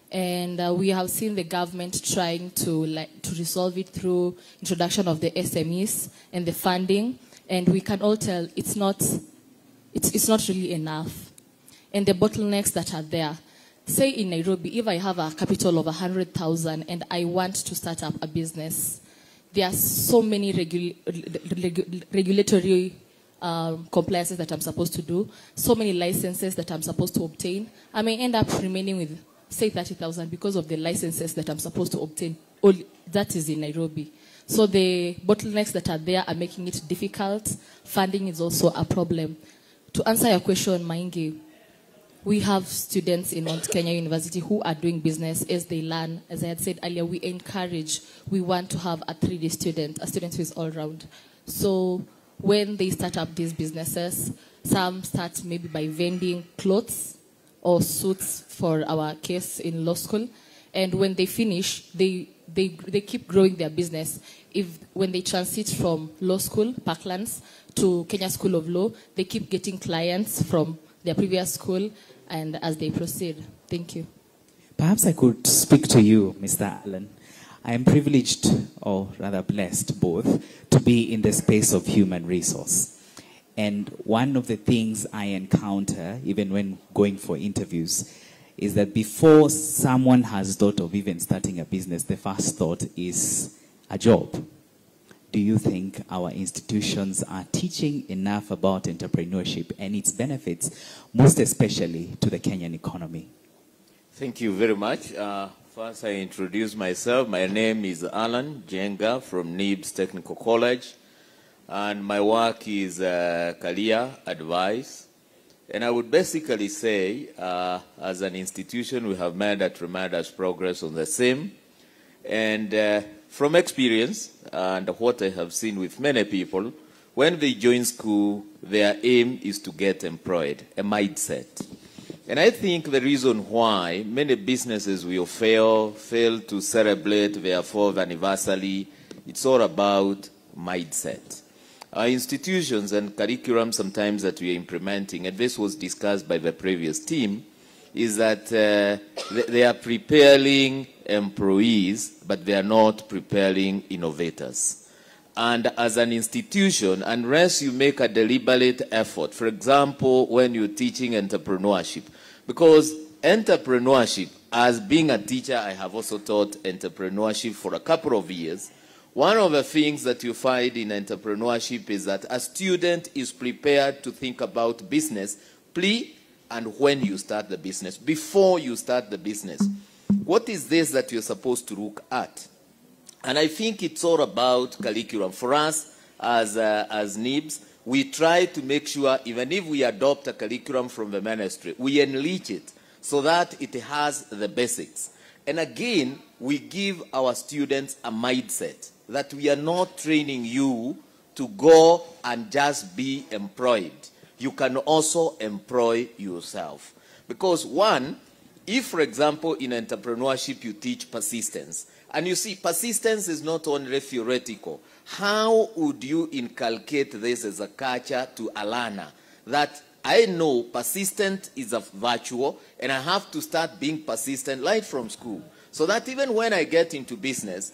And we have seen the government trying to resolve it through introduction of the SMEs and the funding. And we can all tell it's not really enough. And the bottlenecks that are there. Say in Nairobi, if I have a capital of 100,000 and I want to start up a business, there are so many regulatory compliances that I'm supposed to do, so many licenses that I'm supposed to obtain. I may end up remaining with, say, 30,000 because of the licenses that I'm supposed to obtain. All that is in Nairobi. So the bottlenecks that are there are making it difficult. Funding is also a problem. To answer your question, Maingi, we have students in Mount Kenya University who are doing business as they learn. As I had said earlier, we want to have a 3D student, a student who is all round. So when they start up these businesses, some start maybe by vending clothes or suits for our case in law school. And when they finish, they keep growing their business. When they transit from law school, Parklands, to Kenya School of Law, they keep getting clients from their previous school, and as they proceed. Thank you. Perhaps I could speak to you, Mr. Allen. I am privileged, or rather blessed both, to be in the space of human resource. And one of the things I encounter, even when going for interviews, is that before someone has thought of even starting a business, the first thought is a job. Do you think our institutions are teaching enough about entrepreneurship and its benefits, most especially to the Kenyan economy? Thank you very much. First, I introduce myself. My name is Alan Jenga from NIBS Technical College, and my work is career advice. And I would basically say, as an institution, we have made a tremendous progress on the same. And from experience and what I have seen with many people, when they join school, their aim is to get employed, a mindset. And I think the reason why many businesses will fail to celebrate their 4th anniversary, it's all about mindset. Our institutions and curriculum sometimes that we are implementing, and this was discussed by the previous team, is that they are preparing employees, but they are not preparing innovators. And as an institution, unless you make a deliberate effort, for example, when you're teaching entrepreneurship, because entrepreneurship, as being a teacher, I have also taught entrepreneurship for a couple of years. One of the things that you find in entrepreneurship is that a student is prepared to think about business pre and when you start the business, before you start the business. What is this that you're supposed to look at? And I think it's all about curriculum. For us, as NIBS, we try to make sure, even if we adopt a curriculum from the ministry, we enrich it so that it has the basics. And again, we give our students a mindset that we are not training you to go and just be employed. You can also employ yourself. Because one, if, for example, in entrepreneurship you teach persistence, and you see, persistence is not only theoretical. How would you inculcate this as a culture to a learner? That I know persistent is a virtue, and I have to start being persistent right from school. So that even when I get into business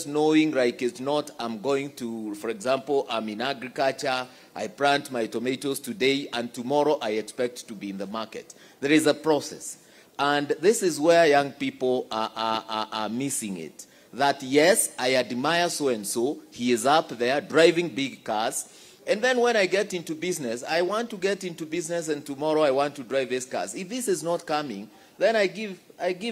knowing like it's not, I'm going to, for example, I'm in agriculture, I plant my tomatoes today, and tomorrow I expect to be in the market. There is a process. And this is where young people are missing it. That yes, I admire so-and-so, he is up there driving big cars, and then when I get into business, I want to get into business and tomorrow I want to drive these cars. If this is not coming, then I give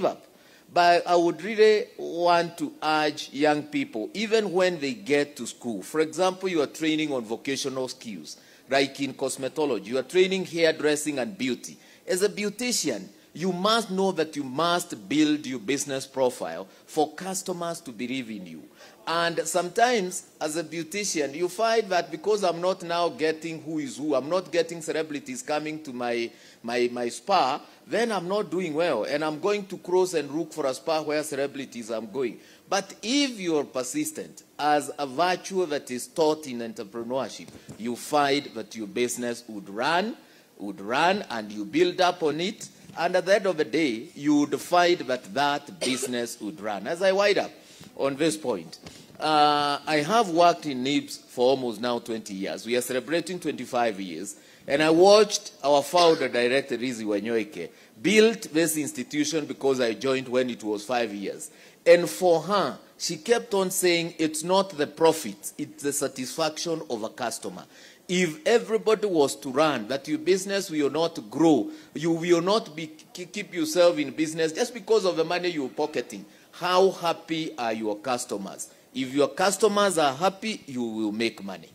up. But I would really want to urge young people, even when they get to school, for example, you are training on vocational skills, like in cosmetology, you are training hairdressing and beauty. As a beautician, you must know that you must build your business profile for customers to believe in you. And sometimes, as a beautician, you find that because I'm not now getting who is who, I'm not getting celebrities coming to my spa, then I'm not doing well. And I'm going to cross and look for a spa where celebrities are going. But if you're persistent, as a virtue that is taught in entrepreneurship, you find that your business would run, would run and you build up on it, and at the end of the day, you would find that that business would run. As I wind up on this point, I have worked in NIBS for almost now 20 years. We are celebrating 25 years. And I watched our founder, Director Rizi Wanyoike, build this institution because I joined when it was 5 years. And for her, she kept on saying it's not the profit, it's the satisfaction of a customer. If everybody was to run, that your business will not grow, you will not keep yourself in business just because of the money you're pocketing. How happy are your customers? If your customers are happy, you will make money.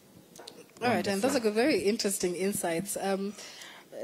All right, and those are very interesting insights.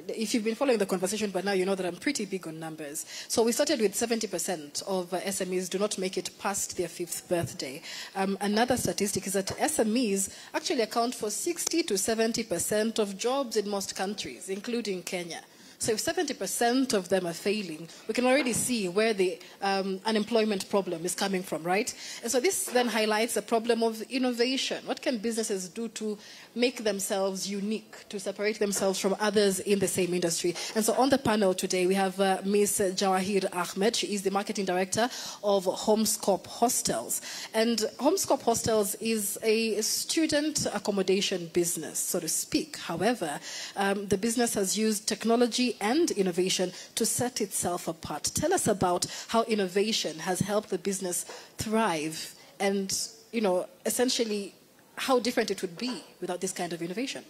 If you've been following the conversation by now, you know that I'm pretty big on numbers. So we started with 70% of SMEs do not make it past their 5th birthday. Another statistic is that SMEs actually account for 60 to 70% of jobs in most countries, including Kenya. So if 70% of them are failing, we can already see where the unemployment problem is coming from, right? And so this then highlights the problem of innovation. What can businesses do to make themselves unique, to separate themselves from others in the same industry? And so on the panel today, we have Ms. Jawahir Ahmed. She is the marketing director of Homescope Hostels. And Homescope Hostels is a student accommodation business, so to speak. However, the business has used technology and innovation to set itself apart. Tell us about how innovation has helped the business thrive and, you know, essentially how different it would be without this kind of innovation.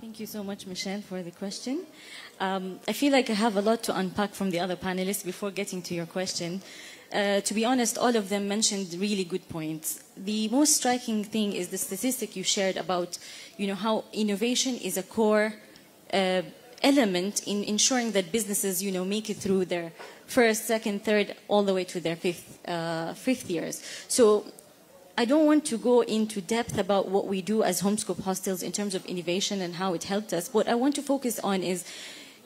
Thank you so much, Michelle, for the question. I feel like I have a lot to unpack from the other panelists before getting to your question. To be honest, all of them mentioned really good points. The most striking thing is the statistic you shared about, you know, how innovation is a core element in ensuring that businesses, you know, make it through their 1st, 2nd, 3rd, all the way to their 5th years. So I don't want to go into depth about what we do as Homescope Hostels in terms of innovation and how it helped us. What I want to focus on is,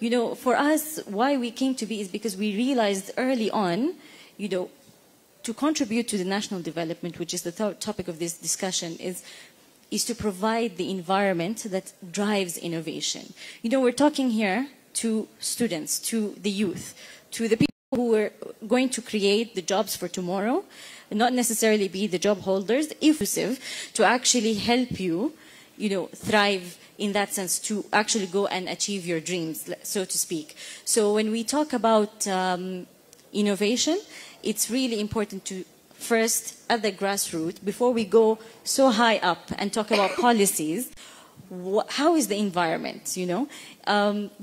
you know, for us, why we came to be is because we realized early on, you know, to contribute to the national development, which is the topic of this discussion, is to provide the environment that drives innovation. You know, we're talking here to students, to the youth, to the people who are going to create the jobs for tomorrow, and not necessarily be the job holders, inclusive, to actually help you, you know, thrive in that sense, to actually go and achieve your dreams, so to speak. So when we talk about innovation, it's really important to first, at the grassroots, before we go so high up and talk about policies, how is the environment, you know?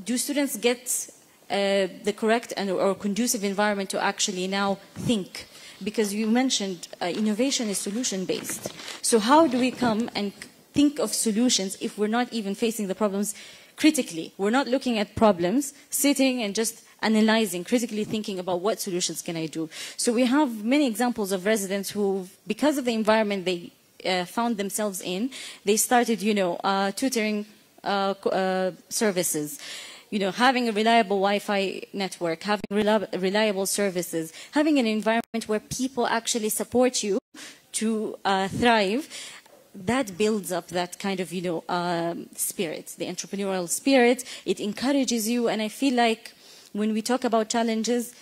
Do students get the correct or conducive environment to actually now think? Because you mentioned innovation is solution-based. So how do we come and think of solutions if we're not even facing the problems critically? We're not looking at problems, sitting and just analyzing, critically thinking about what solutions can I do. So we have many examples of residents who, because of the environment they found themselves in, they started, you know, tutoring services, you know, having a reliable Wi-Fi network, having reliable services, having an environment where people actually support you to thrive. That builds up that kind of, you know, spirit, the entrepreneurial spirit. It encourages you, and I feel like when we talk about challenges,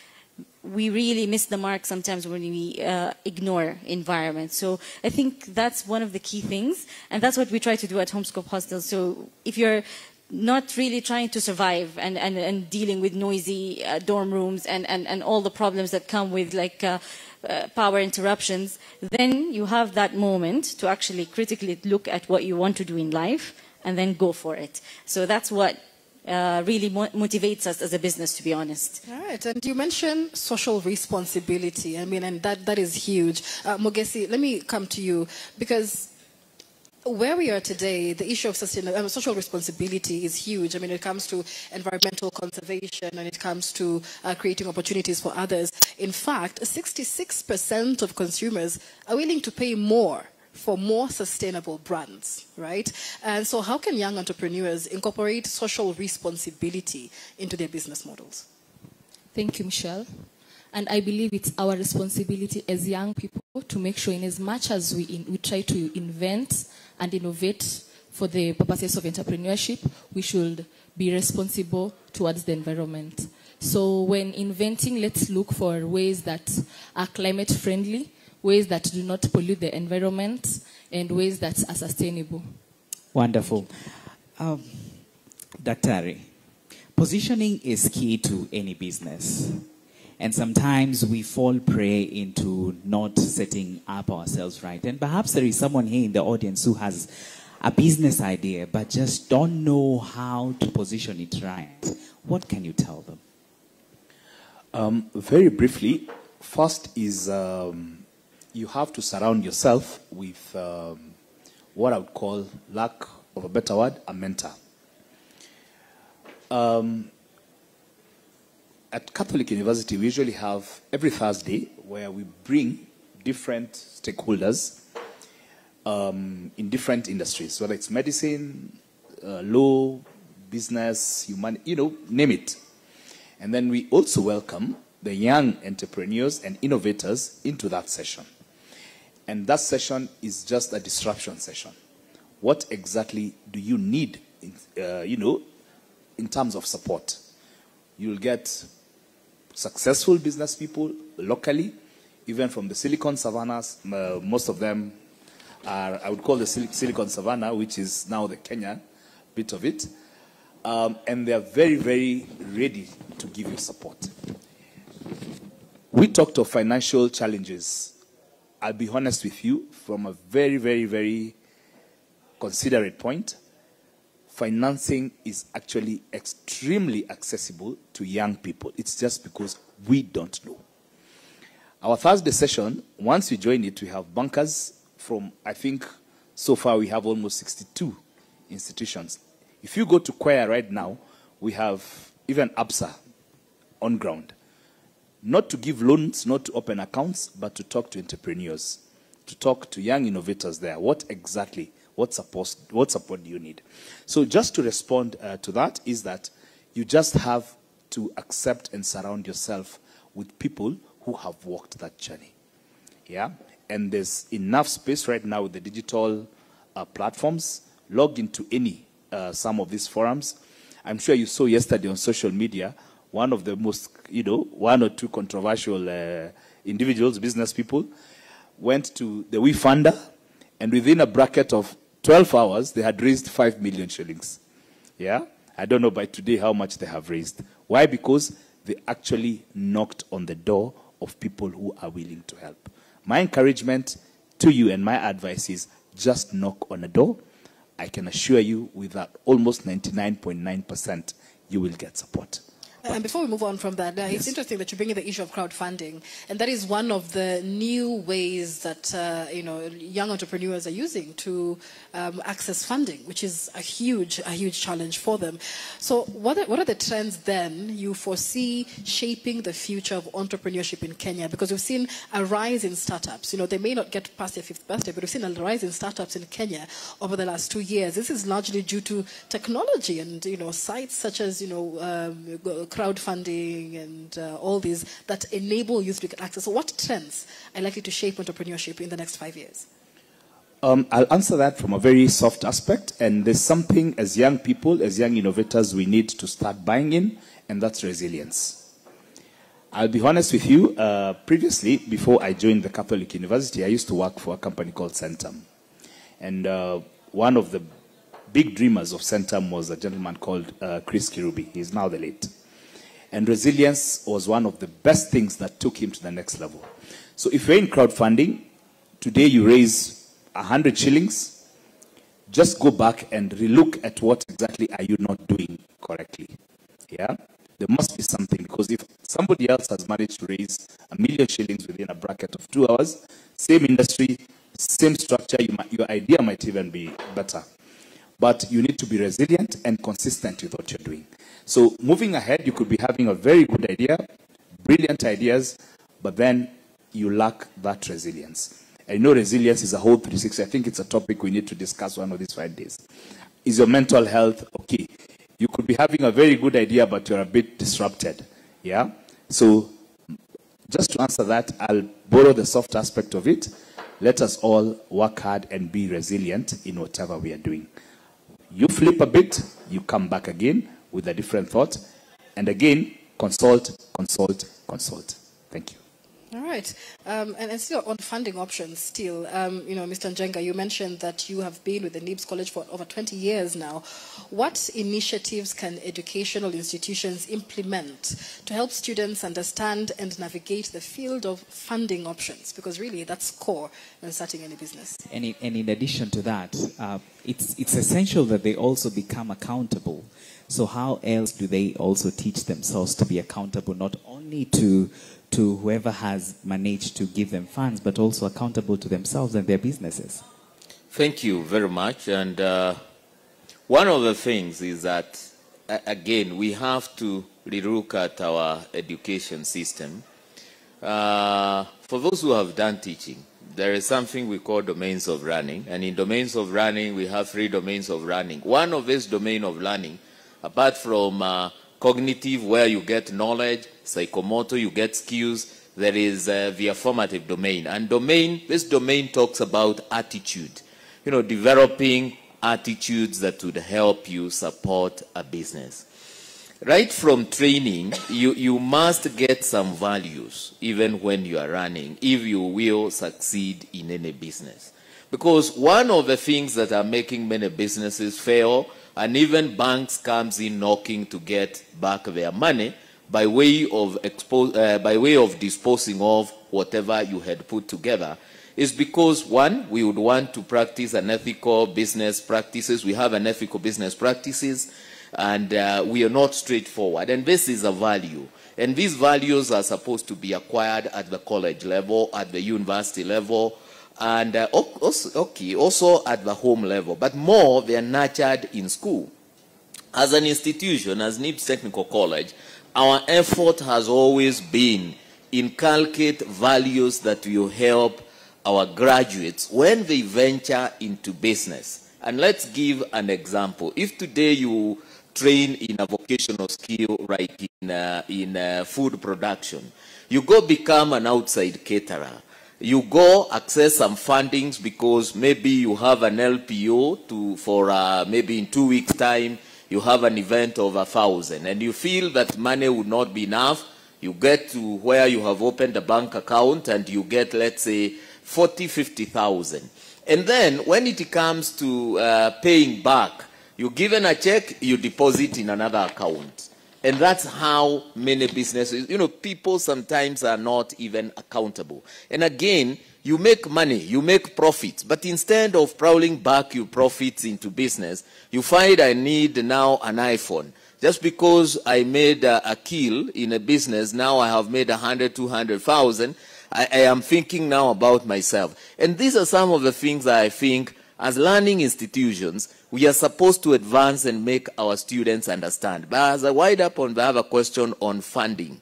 we really miss the mark sometimes when we ignore environment. So I think that's one of the key things, and that's what we try to do at Homescope Hostels. So if you're not really trying to survive and dealing with noisy dorm rooms and all the problems that come with like power interruptions, then you have that moment to actually critically look at what you want to do in life and then go for it. So that's what really motivates us as a business, to be honest. All right, and you mentioned social responsibility. I mean, and that is huge. Mogesi, let me come to you, because where we are today, the issue of social responsibility is huge. I mean, it comes to environmental conservation and it comes to creating opportunities for others. In fact, 66% of consumers are willing to pay more for more sustainable brands, right? And so how can young entrepreneurs incorporate social responsibility into their business models? Thank you, Michelle. And I believe it's our responsibility as young people to make sure, in as much as we try to invent and innovate for the purposes of entrepreneurship, we should be responsible towards the environment. So when inventing, let's look for ways that are climate friendly, ways that do not pollute the environment, and ways that are sustainable. Wonderful. Daktari, positioning is key to any business. And sometimes we fall prey into not setting up ourselves right. And perhaps there is someone here in the audience who has a business idea but just don't know how to position it right. What can you tell them? Very briefly, first is you have to surround yourself with what I would call, lack of a better word, a mentor. At Catholic University, we usually have every Thursday where we bring different stakeholders in different industries, whether it's medicine, law, business, humanity, name it. And then we also welcome the young entrepreneurs and innovators into that session. And that session is just a disruption session. What exactly do you need, in terms of support? You'll get successful business people locally, even from the Silicon Savannas. Most of them are, I would call the Silicon Savannah, which is now the Kenya bit of it. And they're very, very ready to give you support. We talked of financial challenges. I'll be honest with you, from a very, very, very considerate point, financing is actually extremely accessible to young people. It's just because we don't know. Our Thursday session, once you join it, we have bankers from, I think, so far we have almost 62 institutions. If you go to Choir right now, we have even ABSA on ground. Not to give loans, not to open accounts, but to talk to entrepreneurs, to talk to young innovators there. What support do you need? So just to respond to that is that you just have to accept and surround yourself with people who have walked that journey. Yeah? And there's enough space right now with the digital platforms. Log into some of these forums. I'm sure you saw yesterday on social media, one of the most, one or two controversial individuals, business people, went to the WeFunder, and within a bracket of 12 hours, they had raised 5 million shillings. Yeah? I don't know by today how much they have raised. Why? Because they actually knocked on the door of people who are willing to help. My encouragement to you and my advice is just knock on a door. I can assure you with that almost 99.9%, you will get support. And before we move on from that, it's interesting that you bring in the issue of crowdfunding, and that is one of the new ways that young entrepreneurs are using to access funding, which is a huge challenge for them. So, what are the trends then you foresee shaping the future of entrepreneurship in Kenya? Because we've seen a rise in startups. They may not get past their 5th birthday, but we've seen a rise in startups in Kenya over the last 2 years. This is largely due to technology and sites such as crowdfunding and all these that enable youth to get access. So what trends are likely to shape entrepreneurship in the next 5 years? I'll answer that from a very soft aspect. And there's something as young people, as young innovators, we need to start buying in, and that's resilience. I'll be honest with you. Previously, before I joined the Catholic University, I used to work for a company called Centum. And one of the big dreamers of Centum was a gentleman called Chris Kirubi. He's now the late. And resilience was one of the best things that took him to the next level. So if you're in crowdfunding, today you raise 100 shillings, just go back and relook at what exactly are you not doing correctly. Yeah? There must be something, because if somebody else has managed to raise 1 million shillings within a bracket of 2 hours, same industry, same structure, your idea might even be better. But you need to be resilient and consistent with what you're doing. So moving ahead, you could be having a very good idea, brilliant ideas, but then you lack that resilience. I know resilience is a whole 360. I think it's a topic we need to discuss one of these 5 days. Is your mental health okay? You could be having a very good idea, but you're a bit disrupted. Yeah? So just to answer that, I'll borrow the soft aspect of it. Let us all work hard and be resilient in whatever we are doing. You flip a bit, you come back again with a different thought, and again, consult, consult, consult. Thank you. All right. And still on funding options, still, Mr. Njenga, you mentioned that you have been with the NIBS College for over 20 years now. What initiatives can educational institutions implement to help students understand and navigate the field of funding options? Because really, that's core when starting any business. And in addition to that, it's essential that they also become accountable. So how else do they also teach themselves to be accountable, not only to whoever has managed to give them funds, but also accountable to themselves and their businesses? Thank you very much. And one of the things is that, again, we have to relook at our education system. For those who have done teaching, there is something we call domains of learning. And in domains of learning, we have 3 domains of learning. One of these domains of learning, apart from cognitive, where you get knowledge, psychomotor, you get skills, there is the affirmative domain. And this domain talks about attitude, developing attitudes that would help you support a business. Right from training, you must get some values, even when you are running, if you will succeed in any business. Because one of the things that are making many businesses fail, and even banks comes in knocking to get back their money by way of disposing of whatever you had put together, is because, one, we would want to practice unethical business practices. We have unethical business practices, and we are not straightforward. And this is a value. And these values are supposed to be acquired at the college level, at the university level, and also at the home level. But more, they are nurtured in school. As an institution, as NIBS Technical College, our effort has always been inculcate values that will help our graduates when they venture into business. And let's give an example. If today you train in a vocational skill like in food production, you go become an outside caterer. You go access some fundings because maybe you have an LPO for maybe in 2 weeks' time, you have an event of 1,000 and you feel that money would not be enough. You get to where you have opened a bank account and you get, let's say, 40, 50,000. And then when it comes to paying back, you're given a check, you deposit in another account. And that's how many businesses, people sometimes are not even accountable. And again, you make money, you make profits, but instead of prowling back your profits into business, you find I need now an iPhone. Just because I made a kill in a business, now I have made 100, 200,000, I am thinking now about myself. And these are some of the things that I think as learning institutions, we are supposed to advance and make our students understand. But as I wind up on the other question on funding,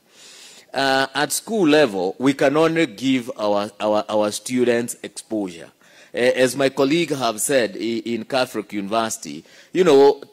at school level, we can only give our students exposure. As my colleague have said in Catholic University,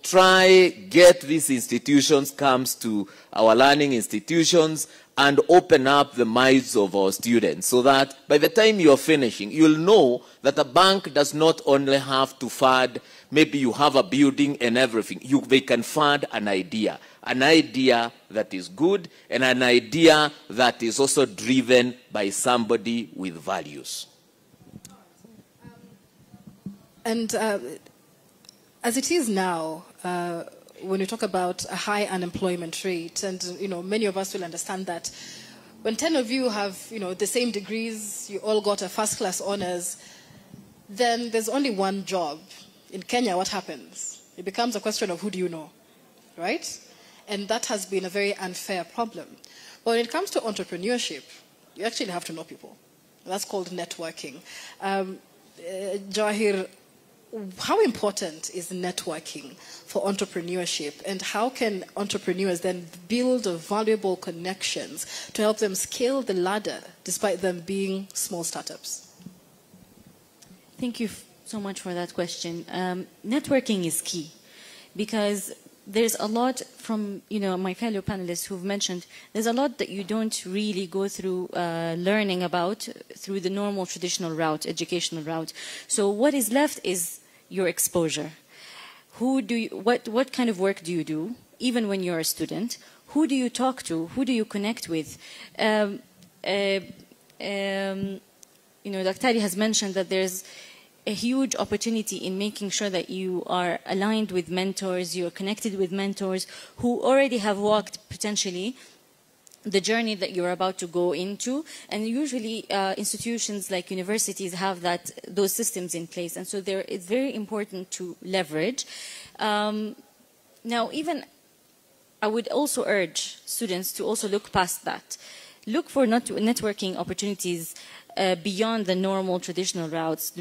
try get these institutions comes to our learning institutions and open up the minds of our students so that by the time you're finishing, you'll know that a bank does not only have to fund, maybe you have a building and everything. They can fund an idea that is good and an idea that is also driven by somebody with values. And as it is now, when you talk about a high unemployment rate, and many of us will understand that when 10 of you have the same degrees, you all got a first-class honors, then there's only one job. In Kenya, what happens? It becomes a question of who do you know, right? And that has been a very unfair problem. But when it comes to entrepreneurship, you actually have to know people. That's called networking. Jahir, how important is networking for entrepreneurship, and how can entrepreneurs then build valuable connections to help them scale the ladder despite them being small startups? Thank you so much for that question. Networking is key because there's a lot from my fellow panelists who've mentioned there's a lot that you don't really go through learning about through the normal traditional route, educational route. So what is left is your exposure. what kind of work do you do, even when you're a student? Who do you talk to? Who do you connect with? Dr. has mentioned that there's a huge opportunity in making sure that you are aligned with mentors, you're connected with mentors who already have walked potentially the journey that you're about to go into. And usually institutions like universities have those systems in place. And so it's very important to leverage. Now, even I would also urge students to also look past that. Look for networking opportunities beyond the normal traditional routes,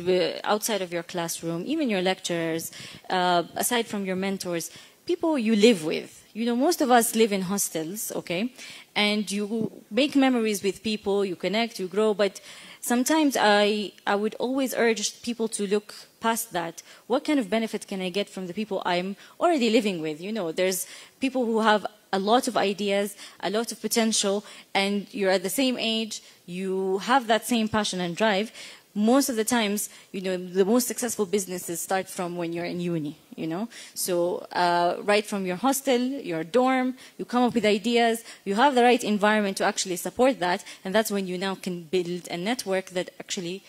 outside of your classroom, even your lecturers, aside from your mentors, people you live with. Most of us live in hostels, okay? And you make memories with people, you connect, you grow, but sometimes I would always urge people to look past that. What kind of benefit can I get from the people I'm already living with? There's people who have a lot of ideas, a lot of potential, and you're at the same age, you have that same passion and drive. Most of the times, the most successful businesses start from when you're in uni, So right from your hostel, your dorm, you come up with ideas, you have the right environment to actually support that, and that's when you now can build a network that actually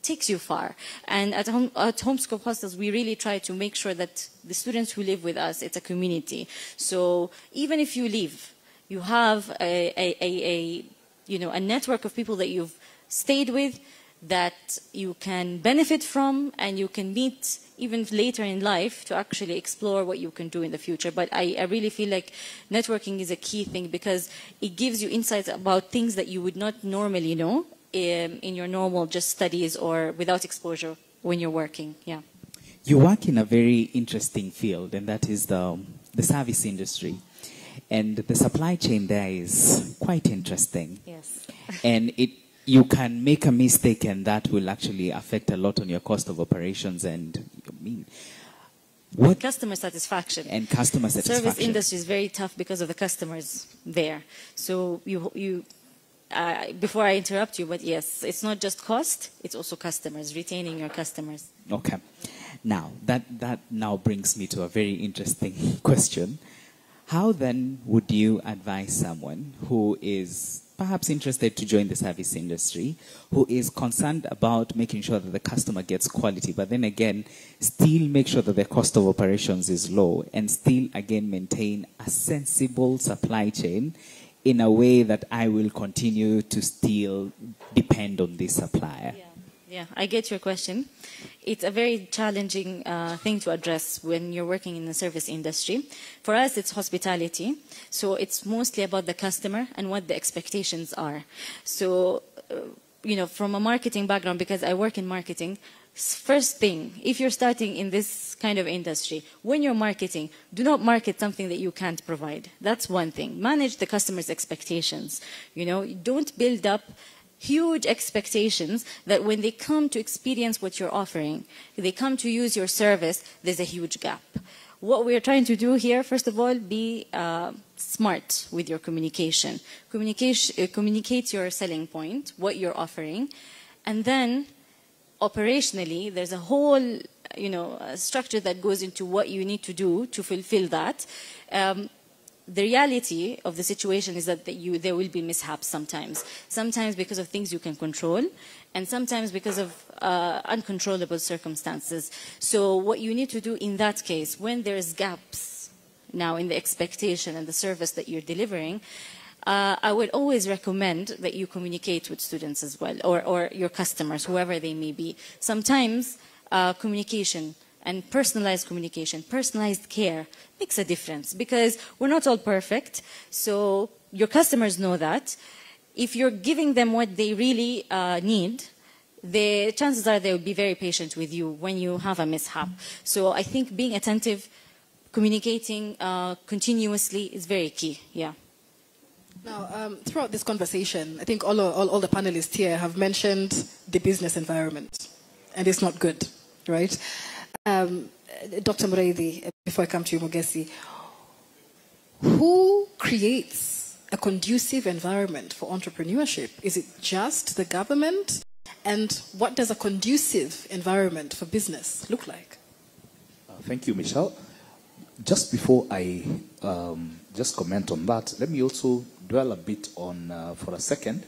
takes you far. And at Homeschool Hostels, we really try to make sure that the students who live with us, it's a community. So even if you leave, you have a network of people that you've stayed with, that you can benefit from, and you can meet even later in life to actually explore what you can do in the future. But I really feel like networking is a key thing because it gives you insights about things that you would not normally know in your normal just studies or without exposure when you're working. Yeah. You work in a very interesting field, and that is the service industry. And the supply chain there is quite interesting. Yes. And you can make a mistake, and that will actually affect a lot on your cost of operations and customer satisfaction. And customer satisfaction. Service industry is very tough because of the customers there. So before I interrupt you, but yes, it's not just cost, it's also customers, retaining your customers. Okay. Now, that now brings me to a very interesting question. How then would you advise someone who is perhaps interested to join the service industry, who is concerned about making sure that the customer gets quality, but then again, still make sure that the cost of operations is low, and still again maintain a sensible supply chain in a way that I will continue to still depend on this supplier? Yeah, I get your question. It's a very challenging thing to address when you're working in the service industry. For us, it's hospitality. So it's mostly about the customer and what the expectations are. So, from a marketing background, because I work in marketing, first thing, if you're starting in this kind of industry, when you're marketing, do not market something that you can't provide. That's one thing. Manage the customer's expectations. Don't build up huge expectations that when they come to experience what you're offering, they come to use your service, there's a huge gap. What we're trying to do here, first of all, be smart with your communication. Communicate your selling point, what you're offering, and then operationally, there's a whole structure that goes into what you need to do to fulfill that. The reality of the situation is that there will be mishaps sometimes because of things you can control, and sometimes because of uncontrollable circumstances. So what you need to do in that case, when there's gaps now in the expectation and the service that you're delivering, I would always recommend that you communicate with students as well, or your customers, whoever they may be. Sometimes communication and personalized communication, personalized care makes a difference because we're not all perfect. So your customers know that. If you're giving them what they really need, the chances are they will be very patient with you when you have a mishap. So I think being attentive, communicating continuously is very key. Yeah. Now, throughout this conversation, I think all the panelists here have mentioned the business environment, and it's not good, right? Dr. Mureithi, before I come to you, Mugesi, who creates a conducive environment for entrepreneurship? Is it just the government? And what does a conducive environment for business look like? Thank you, Michelle. Just before I just comment on that, let me also dwell a bit on, for a second,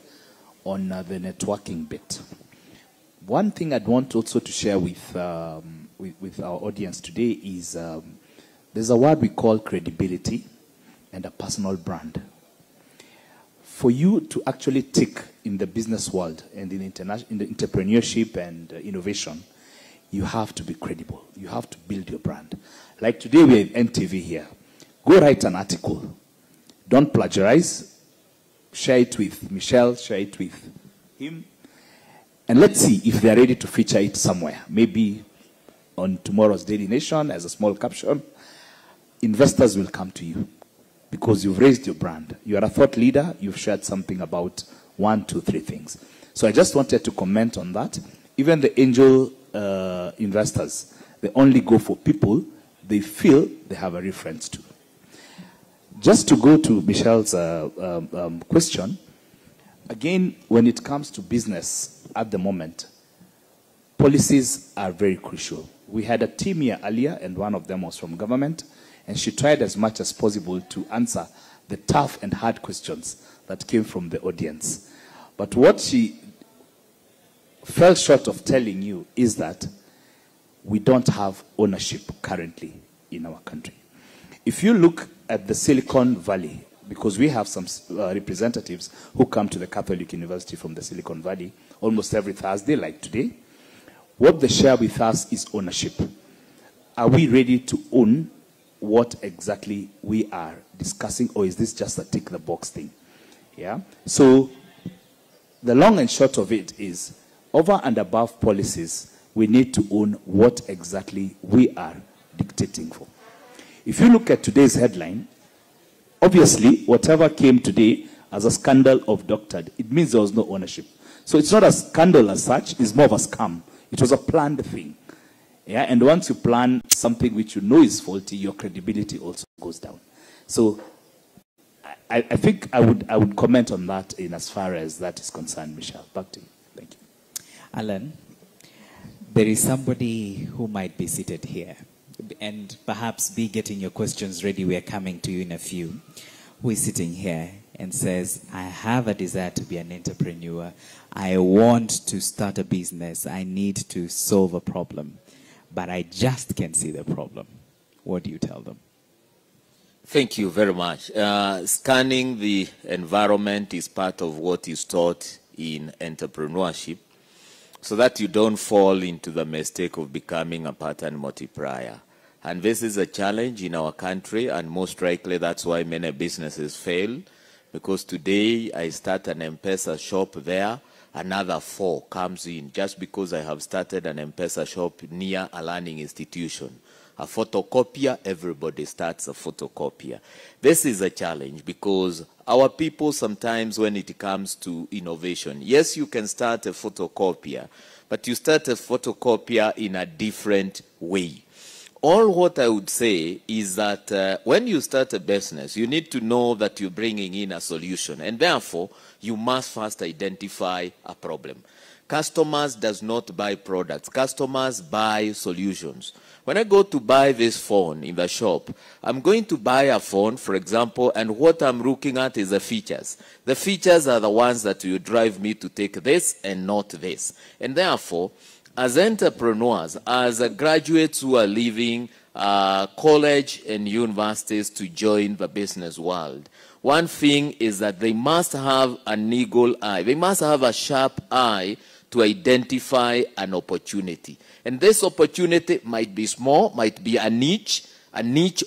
on the networking bit. One thing I'd want also to share with our audience today is there's a word we call credibility and a personal brand. For you to actually tick in the business world and in the entrepreneurship and innovation, you have to be credible. You have to build your brand. Like today we're in NTV here. Go write an article. Don't plagiarize. Share it with Michelle, share it with him. And let's see if they're ready to feature it somewhere. Maybe on tomorrow's Daily Nation as a small caption. Investors will come to you because you've raised your brand. You are a thought leader. You've shared something about 1, 2, 3 things. So I just wanted to comment on that. Even the angel investors, they only go for people they feel they have a reference to. Just to go to Michelle's question, again, when it comes to business at the moment, policies are very crucial. We had a team here earlier, and one of them was from government, and she tried as much as possible to answer the tough and hard questions that came from the audience. But what she fell short of telling you is that we don't have ownership currently in our country. If you look at the Silicon Valley, because we have some representatives who come to the Catholic University from the Silicon Valley almost every Thursday, like today, what they share with us is ownership. Are we ready to own what exactly we are discussing, or is this just a tick-the-box thing? Yeah. So the long and short of it is, over and above policies, we need to own what exactly we are dictating for. If you look at today's headline, obviously, whatever came today as a scandal of doctored, it means there was no ownership. So it's not a scandal as such, it's more of a scam. It was a planned thing. Yeah, and once you plan something which you know is faulty, your credibility also goes down. So I think I would comment on that in as far as that is concerned, Michelle. Back to you. Thank you. Alan, there is somebody who might be seated here, and perhaps be getting your questions ready. We are coming to you in a few. Who is sitting here and says, I have a desire to be an entrepreneur. I want to start a business. I need to solve a problem, but I just can't see the problem. What do you tell them? Thank you very much. Scanning the environment is part of what is taught in entrepreneurship, so that you don't fall into the mistake of becoming a pattern multiplier. And this is a challenge in our country, and most likely that's why many businesses fail, because today I start an M-Pesa shop there, another 4 comes in just because I have started an M-Pesa shop near a learning institution. A photocopier, everybody starts a photocopier. This is a challenge because our people sometimes, when it comes to innovation, yes, you can start a photocopier, but you start a photocopier in a different way. All what I would say is that when you start a business, you need to know that you're bringing in a solution, and therefore, you must first identify a problem. Customers does not buy products. Customers buy solutions. When I go to buy this phone in the shop, I'm going to buy a phone, for example, and what I'm looking at is the features. The features are the ones that will drive me to take this and not this. And therefore, as entrepreneurs, as graduates who are leaving college and universities to join the business world, one thing is that they must have an eagle eye. They must have a sharp eye to identify an opportunity. And this opportunity might be small, might be a niche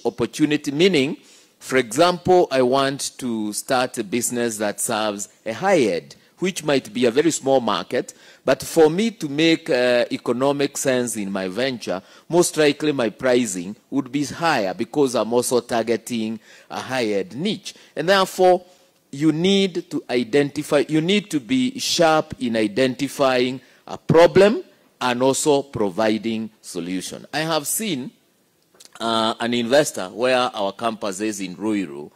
opportunity, meaning, for example, I want to start a business that serves a high-end, which might be a very small market, but for me to make economic sense in my venture, most likely my pricing would be higher because I'm also targeting a high-end niche. And therefore, you need to identify, you need to be sharp in identifying a problem and also providing solution. I have seen an investor where our campus is in Ruiru.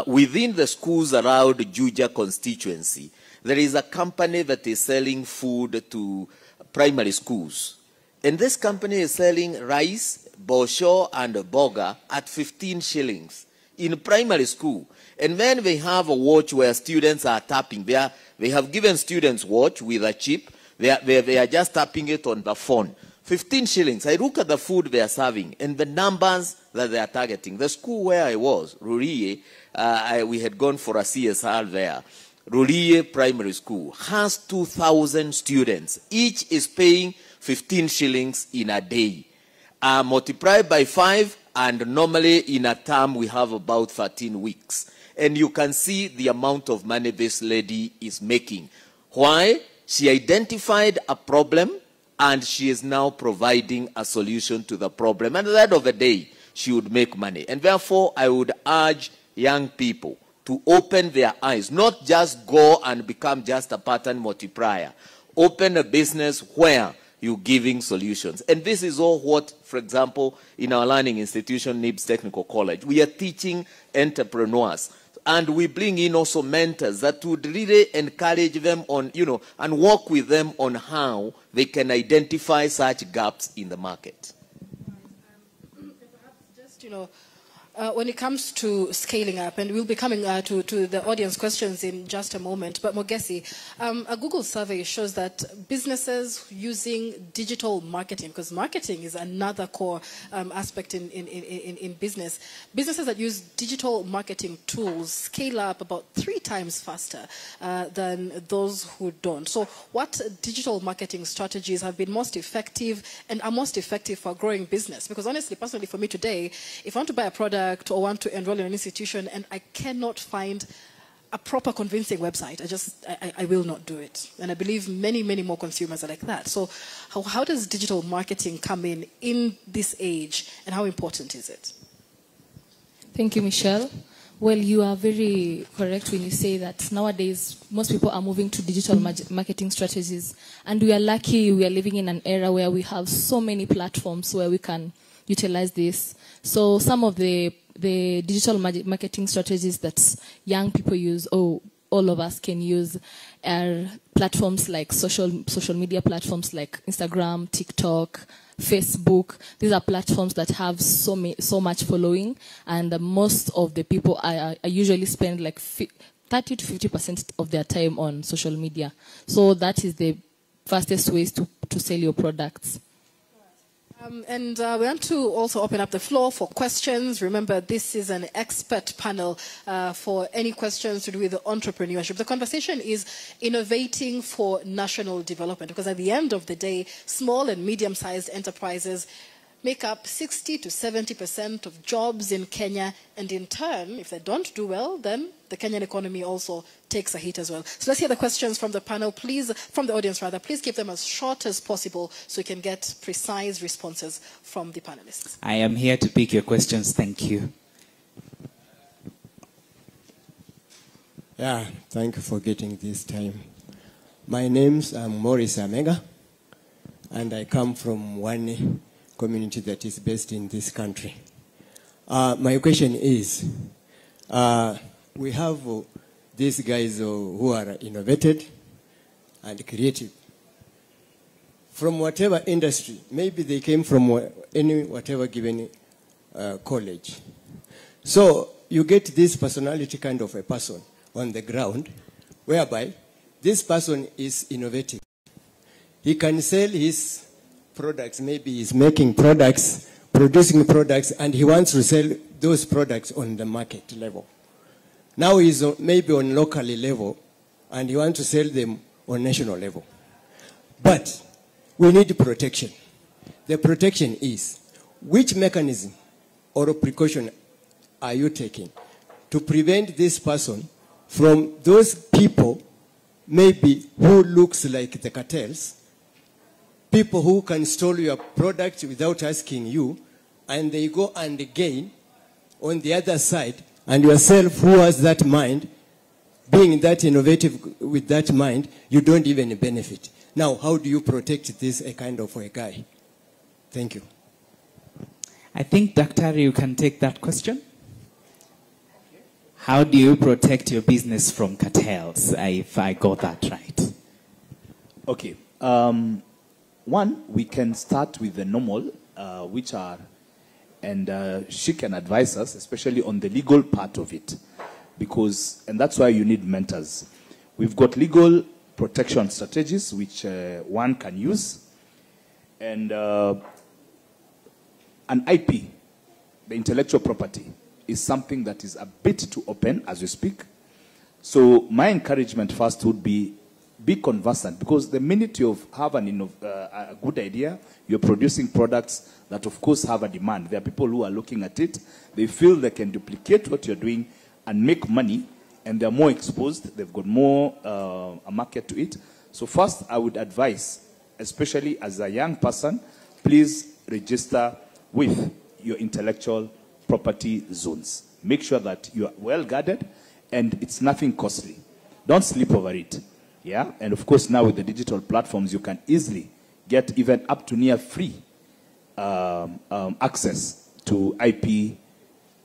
Within the schools around Juja constituency, there is a company that is selling food to primary schools. And this company is selling rice bosho and boga at 15 shillings in primary school. And then they have a watch where students are tapping. They have given students watch with a chip. They are just tapping it on the phone. 15 shillings. I look at the food they are serving and the numbers that they are targeting. The school where I was, Rurie, we had gone for a CSR there. Rurie Primary School has 2,000 students. Each is paying 15 shillings in a day. Multiplied by 5, and normally in a term we have about 13 weeks. And you can see the amount of money this lady is making. Why? She identified a problem and she is now providing a solution to the problem. And at the end of the day, she would make money. And therefore, I would urge young people to open their eyes, not just go and become just a pattern multiplier. Open a business where you're giving solutions. And this is all what, for example, in our learning institution, NIBS Technical College, we are teaching entrepreneurs. And we bring in also mentors that would really encourage them on, and work with them on how they can identify such gaps in the market. Just, when it comes to scaling up, and we'll be coming to the audience questions in just a moment, but Mogesi, a Google survey shows that businesses using digital marketing, because marketing is another core aspect in business, businesses that use digital marketing tools scale up about 3 times faster than those who don't. So what digital marketing strategies have been most effective and are most effective for growing business? Because honestly, personally for me today, if I want to buy a product or want to enroll in an institution and I cannot find a proper convincing website, I will not do it. And I believe many, many more consumers are like that. So how does digital marketing come in this age, and how important is it? Thank you, Michelle. Well, you are very correct when you say that nowadays most people are moving to digital marketing strategies. And we are lucky we are living in an era where we have so many platforms where we can utilize this. So some of the digital marketing strategies that young people use, or all of us can use, are platforms like social media platforms like Instagram, TikTok, Facebook. These are platforms that have so much following, and most of the people I usually spend like 30 to 50% of their time on social media. So that is the fastest ways to sell your products. And we want to also open up the floor for questions. Remember, this is an expert panel for any questions to do with entrepreneurship. The conversation is innovating for national development, because at the end of the day, small and medium-sized enterprises make up 60 to 70% of jobs in Kenya, and in turn, if they don't do well, then the Kenyan economy also takes a hit as well. So let's hear the questions from the panel, please, from the audience rather. Please keep them as short as possible so we can get precise responses from the panelists. I am here to pick your questions. Thank you. Yeah, thank you for getting this time. My name's Maurice Amega, and I come from one community that is based in this country. My question is, we have these guys who are innovative and creative. From whatever industry, maybe they came from whatever given college. So you get this personality kind of a person on the ground, whereby this person is innovative. He can sell his products, maybe he's making products, producing products, and he wants to sell those products on the market level. Now he's maybe on local level, and he wants to sell them on national level. But we need protection. The protection is, which mechanism or precaution are you taking to prevent this person from those people, maybe who looks like the cartels, people who can steal your product without asking you, and they go and gain on the other side, and yourself who has that mind, being that innovative with that mind, you don't even benefit. Now, how do you protect this kind of a guy? Thank you. I think, Dr. you can take that question. How do you protect your business from cartels, if I got that right? Okay. One, we can start with the normal, which are And she can advise us, especially on the legal part of it. And that's why you need mentors. We've got legal protection strategies, which one can use. And an IP, the intellectual property, is something that is a bit too open as we speak. So my encouragement first would be conversant, because the minute you have a good idea, you're producing products that of course have a demand. There are people who are looking at it, they feel they can duplicate what you're doing and make money, and they're more exposed, they've got more a market to it. So first I would advise, especially as a young person, please register with your intellectual property zones. Make sure that you are well guarded and it's nothing costly. Don't sleep over it. Yeah, and of course now with the digital platforms, you can easily get even up to near free access to IP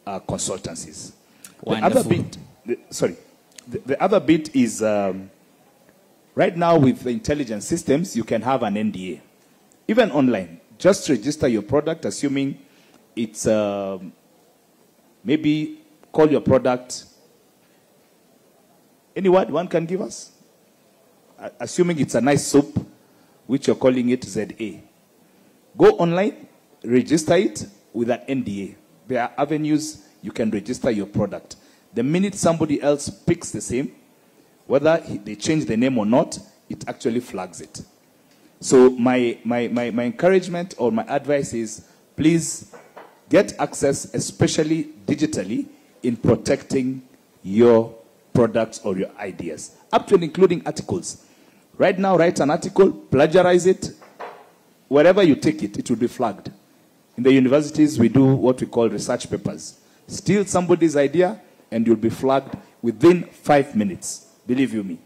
consultancies. Wonderful. The other bit is right now with the intelligence systems, you can have an NDA, even online. Just register your product, assuming it's maybe call your product. Any word one can give us? Assuming it's a nice soap, which you're calling it ZA. Go online, register it with an NDA. There are avenues you can register your product. The minute somebody else picks the same, whether they change the name or not, it actually flags it. So my encouragement or my advice is, please get access, especially digitally, in protecting your products or your ideas, up to and including articles. Right now, write an article, plagiarize it. Wherever you take it, it will be flagged. In the universities, we do what we call research papers. Steal somebody's idea, and you'll be flagged within 5 minutes. Believe you me.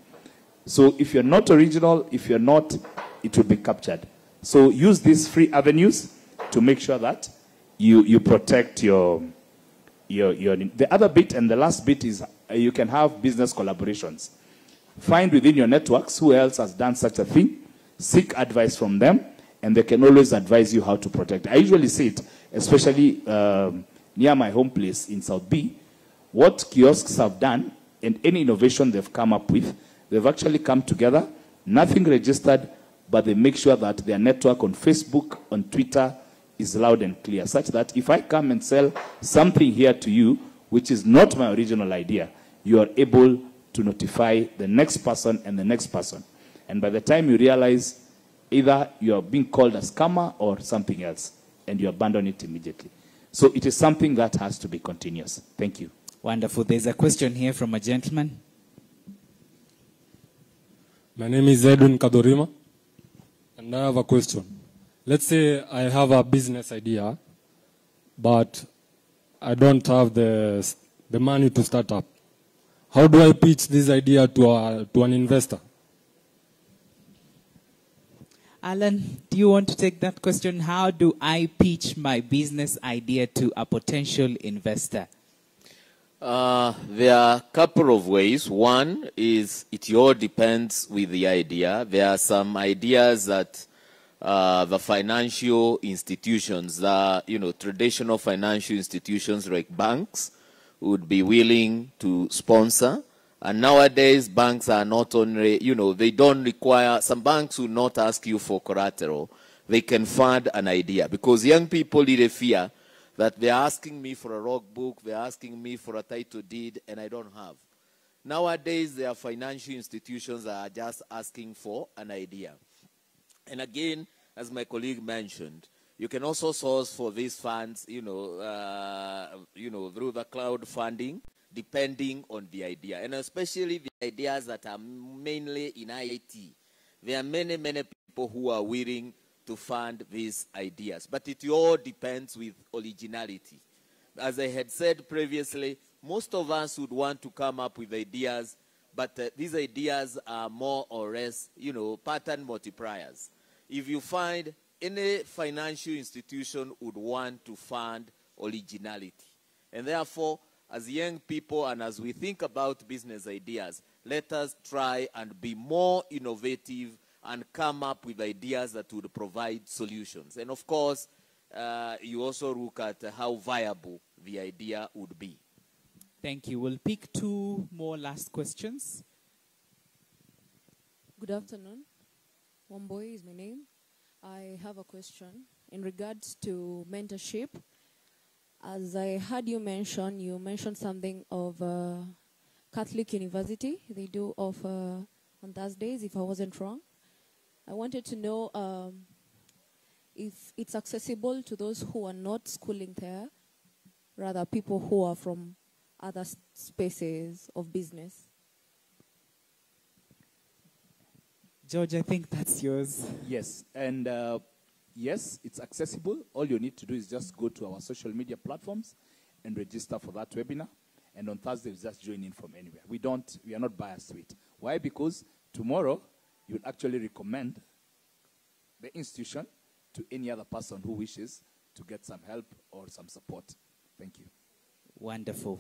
So if you're not original, if you're not, it will be captured. So use these free avenues to make sure that you protect your. The other bit and the last bit is you can have business collaborations. Find within your networks who else has done such a thing, seek advice from them, and they can always advise you how to protect. I usually see it, especially near my home place in South B, what kiosks have done and any innovation they've come up with, they've actually come together, nothing registered, but they make sure that their network on Facebook, on Twitter, is loud and clear, such that if I come and sell something here to you, which is not my original idea, you are able to notify the next person and the next person. And by the time you realize, either you are being called a scammer or something else, and you abandon it immediately. So it is something that has to be continuous. Thank you. Wonderful. There's a question here from a gentleman. My name is Edwin Kadorima, and I have a question. Let's say I have a business idea, but I don't have the money to start up. How do I pitch this idea to an investor? Alan, do you want to take that question? How do I pitch my business idea to a potential investor? There are a couple of ways. One is it all depends with the idea. There are some ideas that the financial institutions, traditional financial institutions like banks would be willing to sponsor. And nowadays, banks are not only, they don't require, some banks will not ask you for collateral. They can fund an idea. Because young people need a fear that they're asking me for a logbook, they're asking me for a title deed, and I don't have. Nowadays, there are financial institutions that are just asking for an idea. And again, as my colleague mentioned, you can also source for these funds, through the crowdfunding, depending on the idea. And especially the ideas that are mainly in IT. There are many, many people who are willing to fund these ideas. But it all depends with originality. As I had said previously, most of us would want to come up with ideas, but these ideas are more or less, pattern multipliers. If you find any financial institution would want to fund originality. And therefore, as young people and as we think about business ideas, let us try and be more innovative and come up with ideas that would provide solutions. And of course, you also look at how viable the idea would be. Thank you. We'll pick two more last questions. Good afternoon. Wamboy is my name. I have a question in regards to mentorship. As I heard you mentioned something of Catholic University. They do offer on Thursdays, if I wasn't wrong. I wanted to know if it's accessible to those who are not schooling there, rather people who are from other spaces of business. George, I think that's yours. Yes, and yes, it's accessible. All you need to do is just go to our social media platforms and register for that webinar. And on Thursday, you just join in from anywhere. We are not biased to it. Why? Because tomorrow, you'll actually recommend the institution to any other person who wishes to get some help or some support. Thank you. Wonderful.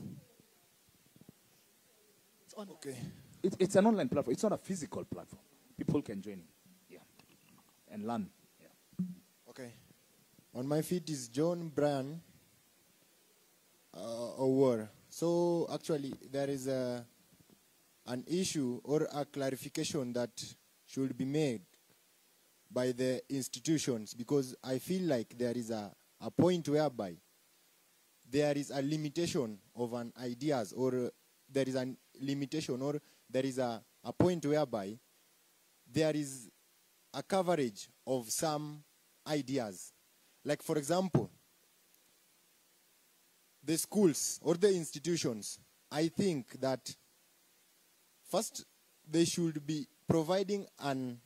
It's online. Okay. It's an online platform. It's not a physical platform. People can join in, yeah, and learn. Yeah. Okay. On my feet is John Bryan Awar. So actually, there is an issue or a clarification that should be made by the institutions, because I feel like there is a point whereby there is a limitation of an ideas, or there is a limitation, or there is a point whereby there is a coverage of some ideas. Like, for example, the schools or the institutions, I think that first they should be providing an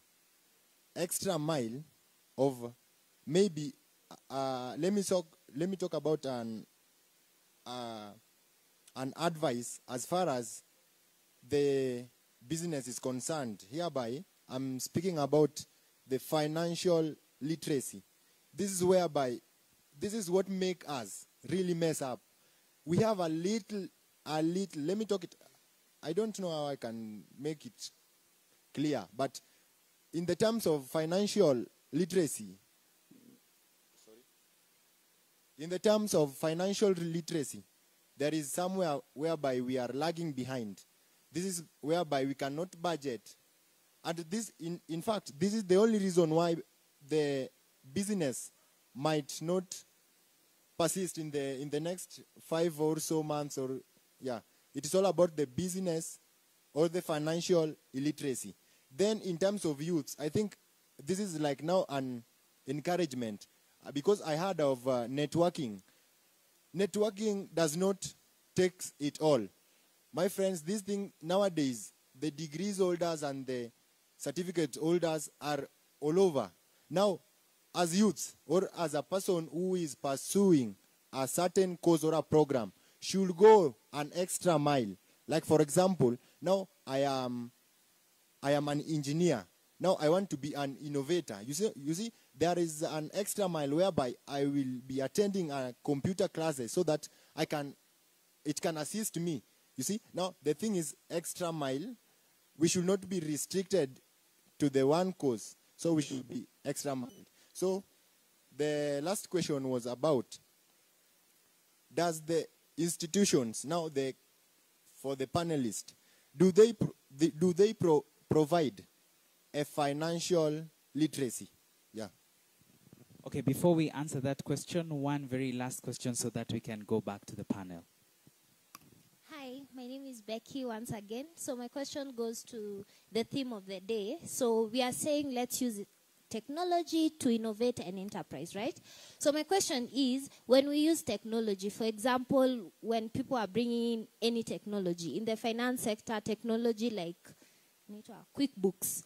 extra mile of maybe, let me talk about an advice as far as the business is concerned. Hereby, I'm speaking about the financial literacy. This is what make us really mess up. We have a little, let me talk it, I don't know how I can make it clear, but in the terms of financial literacy, there is somewhere whereby we are lagging behind. This is whereby we cannot budget. And this, in fact, this is the only reason why the business might not persist in the next 5 or so months, or yeah. It is all about the business or the financial illiteracy. Then in terms of youths, I think this is like now an encouragement, because I heard of networking. Networking does not take it all. My friends, this thing nowadays, the degrees holders and the certificate holders are all over. Now, as youths or as a person who is pursuing a certain cause or a program, should go an extra mile. Like, for example, now I am an engineer. Now I want to be an innovator. You see, there is an extra mile whereby I will be attending a computer classes so that it can assist me. You see, now the thing is extra mile. We should not be restricted to the one course. So we should be extra mile. So the last question was about, does the institutions, now for the panelists, do they provide a financial literacy? Yeah. Okay, before we answer that question, one very last question so that we can go back to the panel. Hi, my name is Becky once again. So my question goes to the theme of the day. So we are saying let's use technology to innovate and enterprise, right? So my question is, when we use technology, for example, when people are bringing in any technology, in the finance sector, technology like QuickBooks.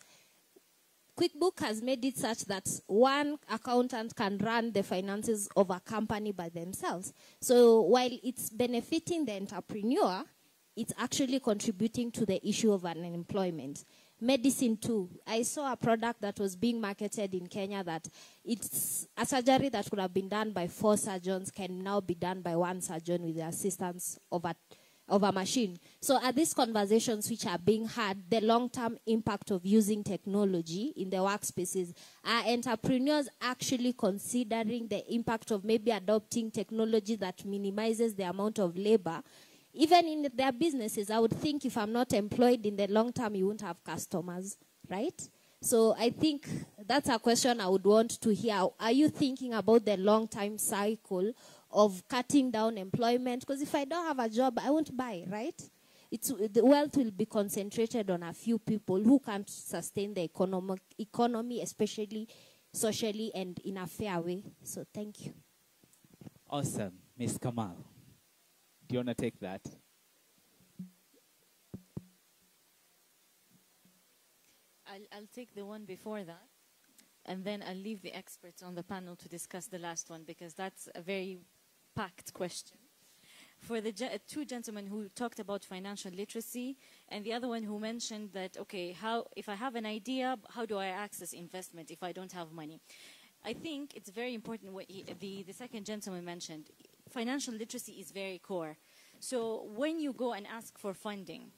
QuickBook has made it such that one accountant can run the finances of a company by themselves. So while it's benefiting the entrepreneur, it's actually contributing to the issue of unemployment. Medicine too. I saw a product that was being marketed in Kenya that it's a surgery that could have been done by 4 surgeons can now be done by 1 surgeon with the assistance of of a machine. So are these conversations which are being had, the long-term impact of using technology in the workspaces, are entrepreneurs actually considering the impact of maybe adopting technology that minimizes the amount of labor? Even in their businesses, I would think if I'm not employed in the long term, you won't have customers, right? So I think that's a question I would want to hear. Are you thinking about the long-term cycle of cutting down employment? Because if I don't have a job, I won't buy, right? The wealth will be concentrated on a few people who can't sustain the economy, especially socially and in a fair way. So thank you. Awesome. Ms. Kamal, do you want to take that? I'll take the one before that, and then I'll leave the experts on the panel to discuss the last one, because that's a very packed question. For the two gentlemen who talked about financial literacy, and the other one who mentioned that, okay, if I have an idea, how do I access investment if I don't have money? I think it's very important what the second gentleman mentioned. Financial literacy is very core. So when you go and ask for funding,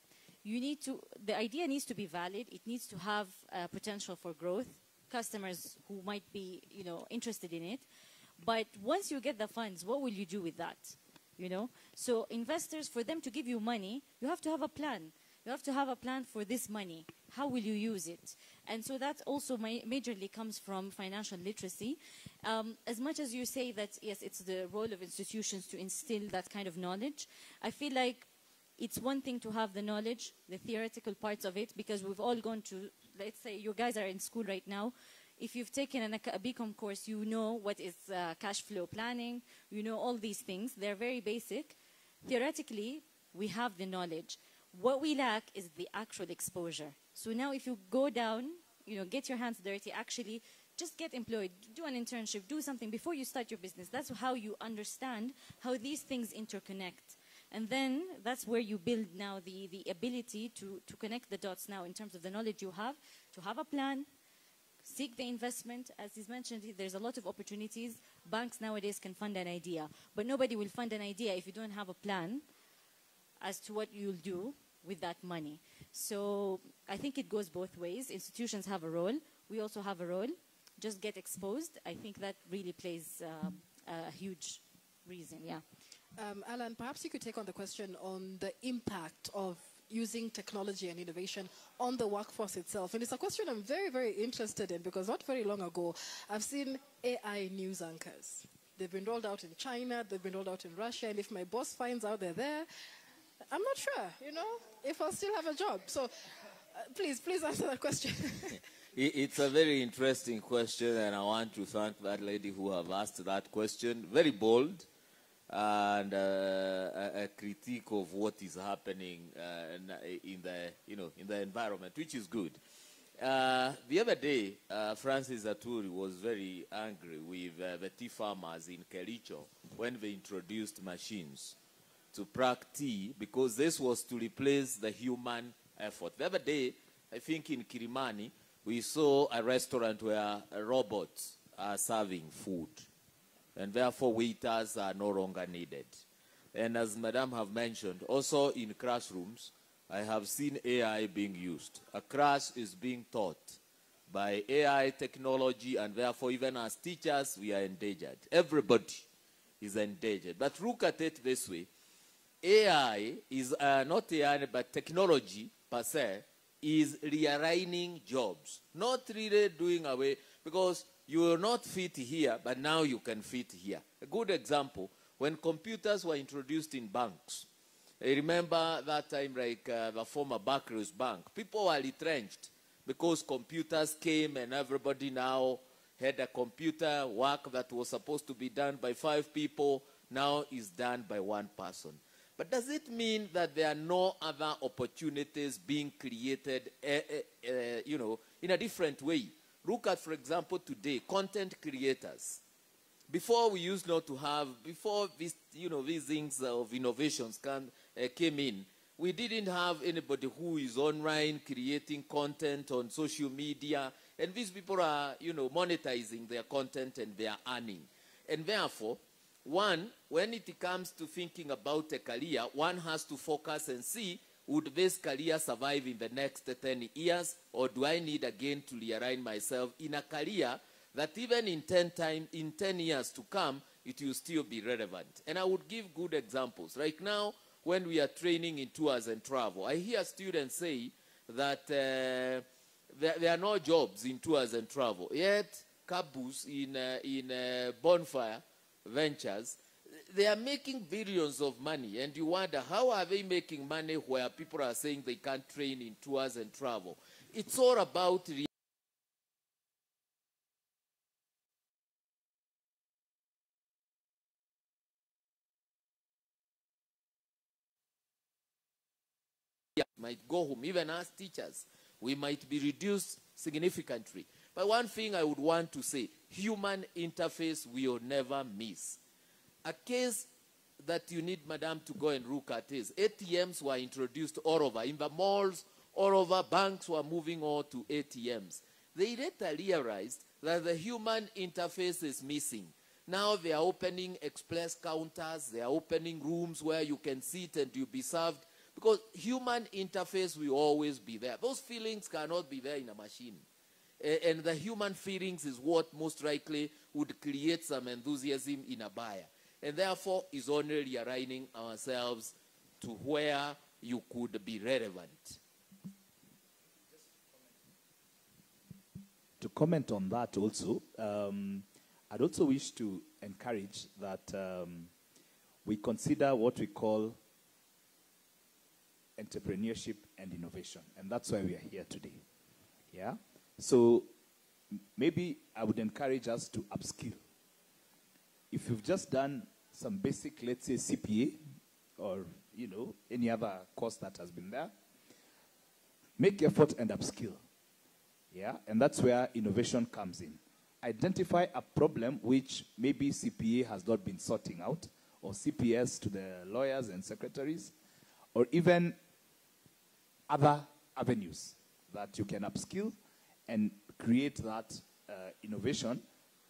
the idea needs to be valid. It needs to have potential for growth, customers who might be, interested in it. But once you get the funds, what will you do with that? So investors, for them to give you money, you have to have a plan. You have to have a plan for this money. How will you use it? And so that also majorly comes from financial literacy. As much as you say that, yes, it's the role of institutions to instill that kind of knowledge, I feel like it's one thing to have the knowledge, the theoretical parts of it, because we've all gone to, let's say you guys are in school right now. If you've taken a BCom course, you know what is cash flow planning, you know all these things. They're very basic. Theoretically, we have the knowledge. What we lack is the actual exposure. So now if you go down, get your hands dirty, actually just get employed, do an internship, do something before you start your business. That's how you understand how these things interconnect. And then that's where you build now the ability to connect the dots now in terms of the knowledge you have, to have a plan, seek the investment. As is mentioned, there's a lot of opportunities. Banks nowadays can fund an idea, but nobody will fund an idea if you don't have a plan as to what you'll do with that money. So I think it goes both ways. Institutions have a role. We also have a role. Just get exposed. I think that really plays a huge reason, yeah. Alan, perhaps you could take on the question on the impact of using technology and innovation on the workforce itself. And it's a question I'm very, very interested in, because not very long ago, I've seen AI news anchors. They've been rolled out in China, they've been rolled out in Russia, and if my boss finds out they're there, I'm not sure, if I'll still have a job. So please answer that question. It's a very interesting question, and I want to thank that lady who have asked that question. Very bold, and a critique of what is happening in the environment, which is good. The other day, Francis Aturi was very angry with the tea farmers in Kericho when they introduced machines to pack tea, because this was to replace the human effort. The other day, I think in Kirimani, we saw a restaurant where robots are serving food, and therefore waiters are no longer needed. And as Madam have mentioned, also in classrooms, I have seen AI being used. A class is being taught by AI technology, and therefore even as teachers, we are endangered. Everybody is endangered. But look at it this way. AI is not AI, but technology per se is realigning jobs, not really doing away, because you will not fit here, but now you can fit here. A good example, when computers were introduced in banks, I remember that time, like the former Barclays Bank, people were retrenched because computers came and everybody now had a computer. Work that was supposed to be done by 5 people now is done by 1 person. But does it mean that there are no other opportunities being created, in a different way? Look at, for example, today, content creators. Before we used not to have, before these things of innovations came in, we didn't have anybody who is online creating content on social media, and these people are, monetizing their content and they are earning. And therefore, one, when it comes to thinking about a career, one has to focus and see, would this career survive in the next 10 years, or do I need again to realign myself in a career that even in 10 years to come, it will still be relevant? And I would give good examples. Right now, when we are training in tours and travel, I hear students say that there are no jobs in tours and travel. Yet, Kabus in Bonfire Ventures, they are making billions of money, and you wonder, how are they making money where people are saying they can't train in tours and travel? It's all about might go home. Even as teachers, we might be reduced significantly. But one thing I would want to say, human interface will never miss. A case that you need, madam, to go and look at is ATMs were introduced all over. In the malls, all over, banks were moving all to ATMs. They later realized that the human interface is missing. Now they are opening express counters, they are opening rooms where you can sit and you'll be served, because human interface will always be there. Those feelings cannot be there in a machine. And the human feelings is what most likely would create some enthusiasm in a buyer. And therefore is only realigning ourselves to where you could be relevant. To comment on that also, I'd also wish to encourage that we consider what we call entrepreneurship and innovation. And that's why we are here today. Yeah? So maybe I would encourage us to upskill. If you've just done some basic, let's say, CPA or, you know, any other course that has been there, make effort and upskill. Yeah? And that's where innovation comes in. Identify a problem which maybe CPA has not been sorting out, or CPS to the lawyers and secretaries, or even other avenues that you can upskill and create that innovation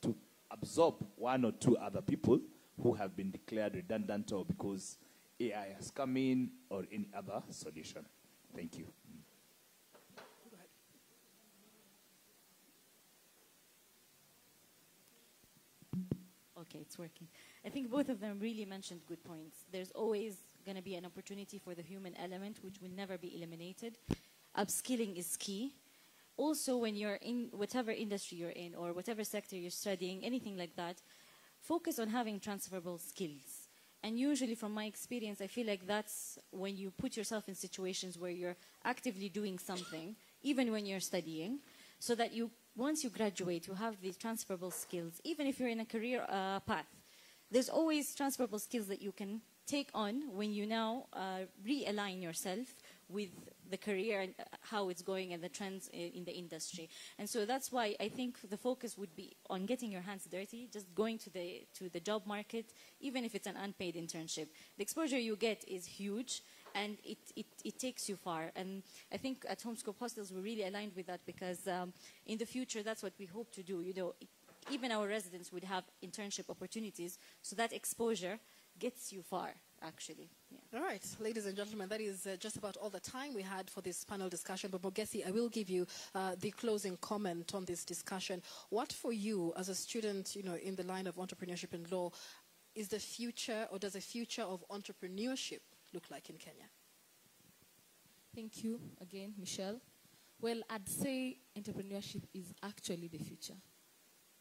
to absorb one or two other people who have been declared redundant, or because AI has come in, or any other solution. Thank you. Okay, it's working. I think both of them really mentioned good points. There's always going to be an opportunity for the human element, which will never be eliminated. Upskilling is key. Also, when you're in whatever industry you're in, or whatever sector you're studying, anything like that, focus on having transferable skills. And usually, from my experience, I feel like that's when you put yourself in situations where you're actively doing something, even when you're studying, so that you, once you graduate, you have these transferable skills. Even if you're in a career path, there's always transferable skills that you can take on when you now realign yourself with the career and how it's going and the trends in the industry. And so that's why I think the focus would be on getting your hands dirty, just going to the job market, even if it's an unpaid internship. The exposure you get is huge, and it takes you far. And I think at Homeschool Hostels we're really aligned with that, because in the future that's what we hope to do. You know, even our residents would have internship opportunities, so that exposure gets you far, actually. Yeah. All right, ladies and gentlemen, that is just about all the time we had for this panel discussion. But Mogesi, I will give you the closing comment on this discussion. What for you, as a student, you know, in the line of entrepreneurship and law, is the future, or does the future of entrepreneurship look like in Kenya? Thank you again, Michelle. Well, I'd say entrepreneurship is actually the future.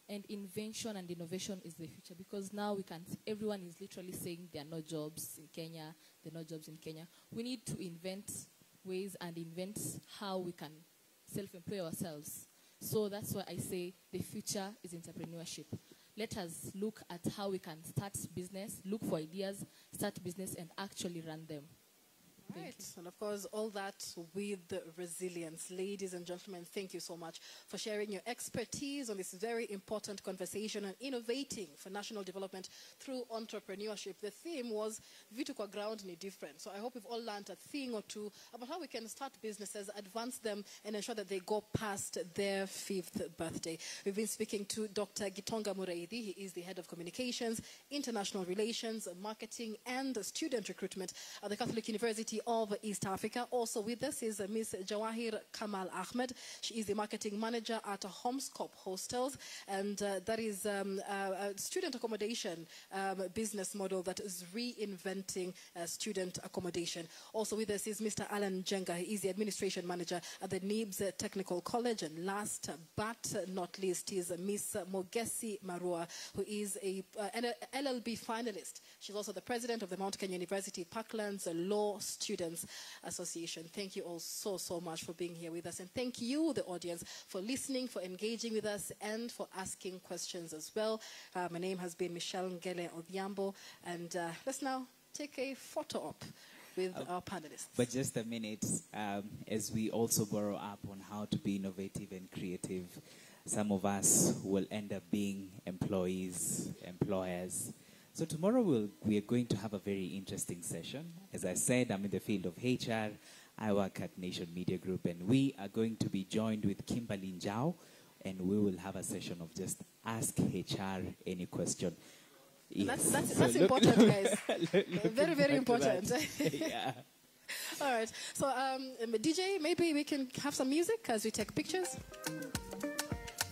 And invention and innovation is the future, because now everyone is literally saying there are no jobs in Kenya, there are no jobs in Kenya. We need to invent ways and invent how we can self-employ ourselves. So that's why I say the future is entrepreneurship. Let us look at how we can start business, look for ideas, start business, and actually run them. Right. And of course, all that with resilience. Ladies and gentlemen, thank you so much for sharing your expertise on this very important conversation on innovating for national development through entrepreneurship. The theme was Vitu kwa ground ni different. So I hope we've all learned a thing or two about how we can start businesses, advance them, and ensure that they go past their 5th birthday. We've been speaking to Dr. Gitonga Mureithi. He is the head of communications, international relations, marketing, and student recruitment at the Catholic University of East Africa. Also with us is Ms. Jawahir Kamal Ahmed. She is the marketing manager at Homescope Hostels, and that is a student accommodation business model that is reinventing student accommodation. Also with us is Mr. Alan Jenga. He is the administration manager at the NIBS Technical College. And last but not least is Ms. Mogesi Marua, who is an LLB finalist. She's also the president of the Mount Kenya University Parklands Law Students Association. Thank you all so much for being here with us. And thank you, the audience, for listening, for engaging with us, and for asking questions as well. My name has been Michelle Ngele Odhiambo. And let's now take a photo op with our panelists. But just a minute, as we also borrow up on how to be innovative and creative, some of us will end up being employees, employers. So tomorrow we are going to have a very interesting session. As I said, I'm in the field of HR. I work at Nation Media Group, and we are going to be joined with Kimberly Njau, and we will have a session of just ask HR any question. That's important, guys. Very important. Yeah. All right. So, DJ, maybe we can have some music as we take pictures.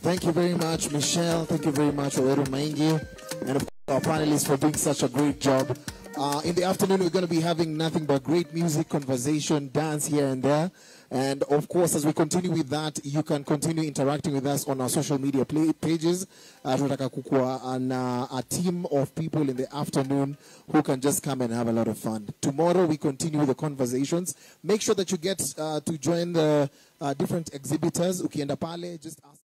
Thank you very much, Michelle. Thank you very much, Oweru Maingi, and of course our panelists for doing such a great job. In the afternoon, we're going to be having nothing but great music, conversation, dance here and there. And of course, as we continue with that, you can continue interacting with us on our social media pages. Tunataka kukua a team of people in the afternoon who can just come and have a lot of fun. Tomorrow, we continue with the conversations. Make sure that you get to join the different exhibitors. Ukienda pale, just ask.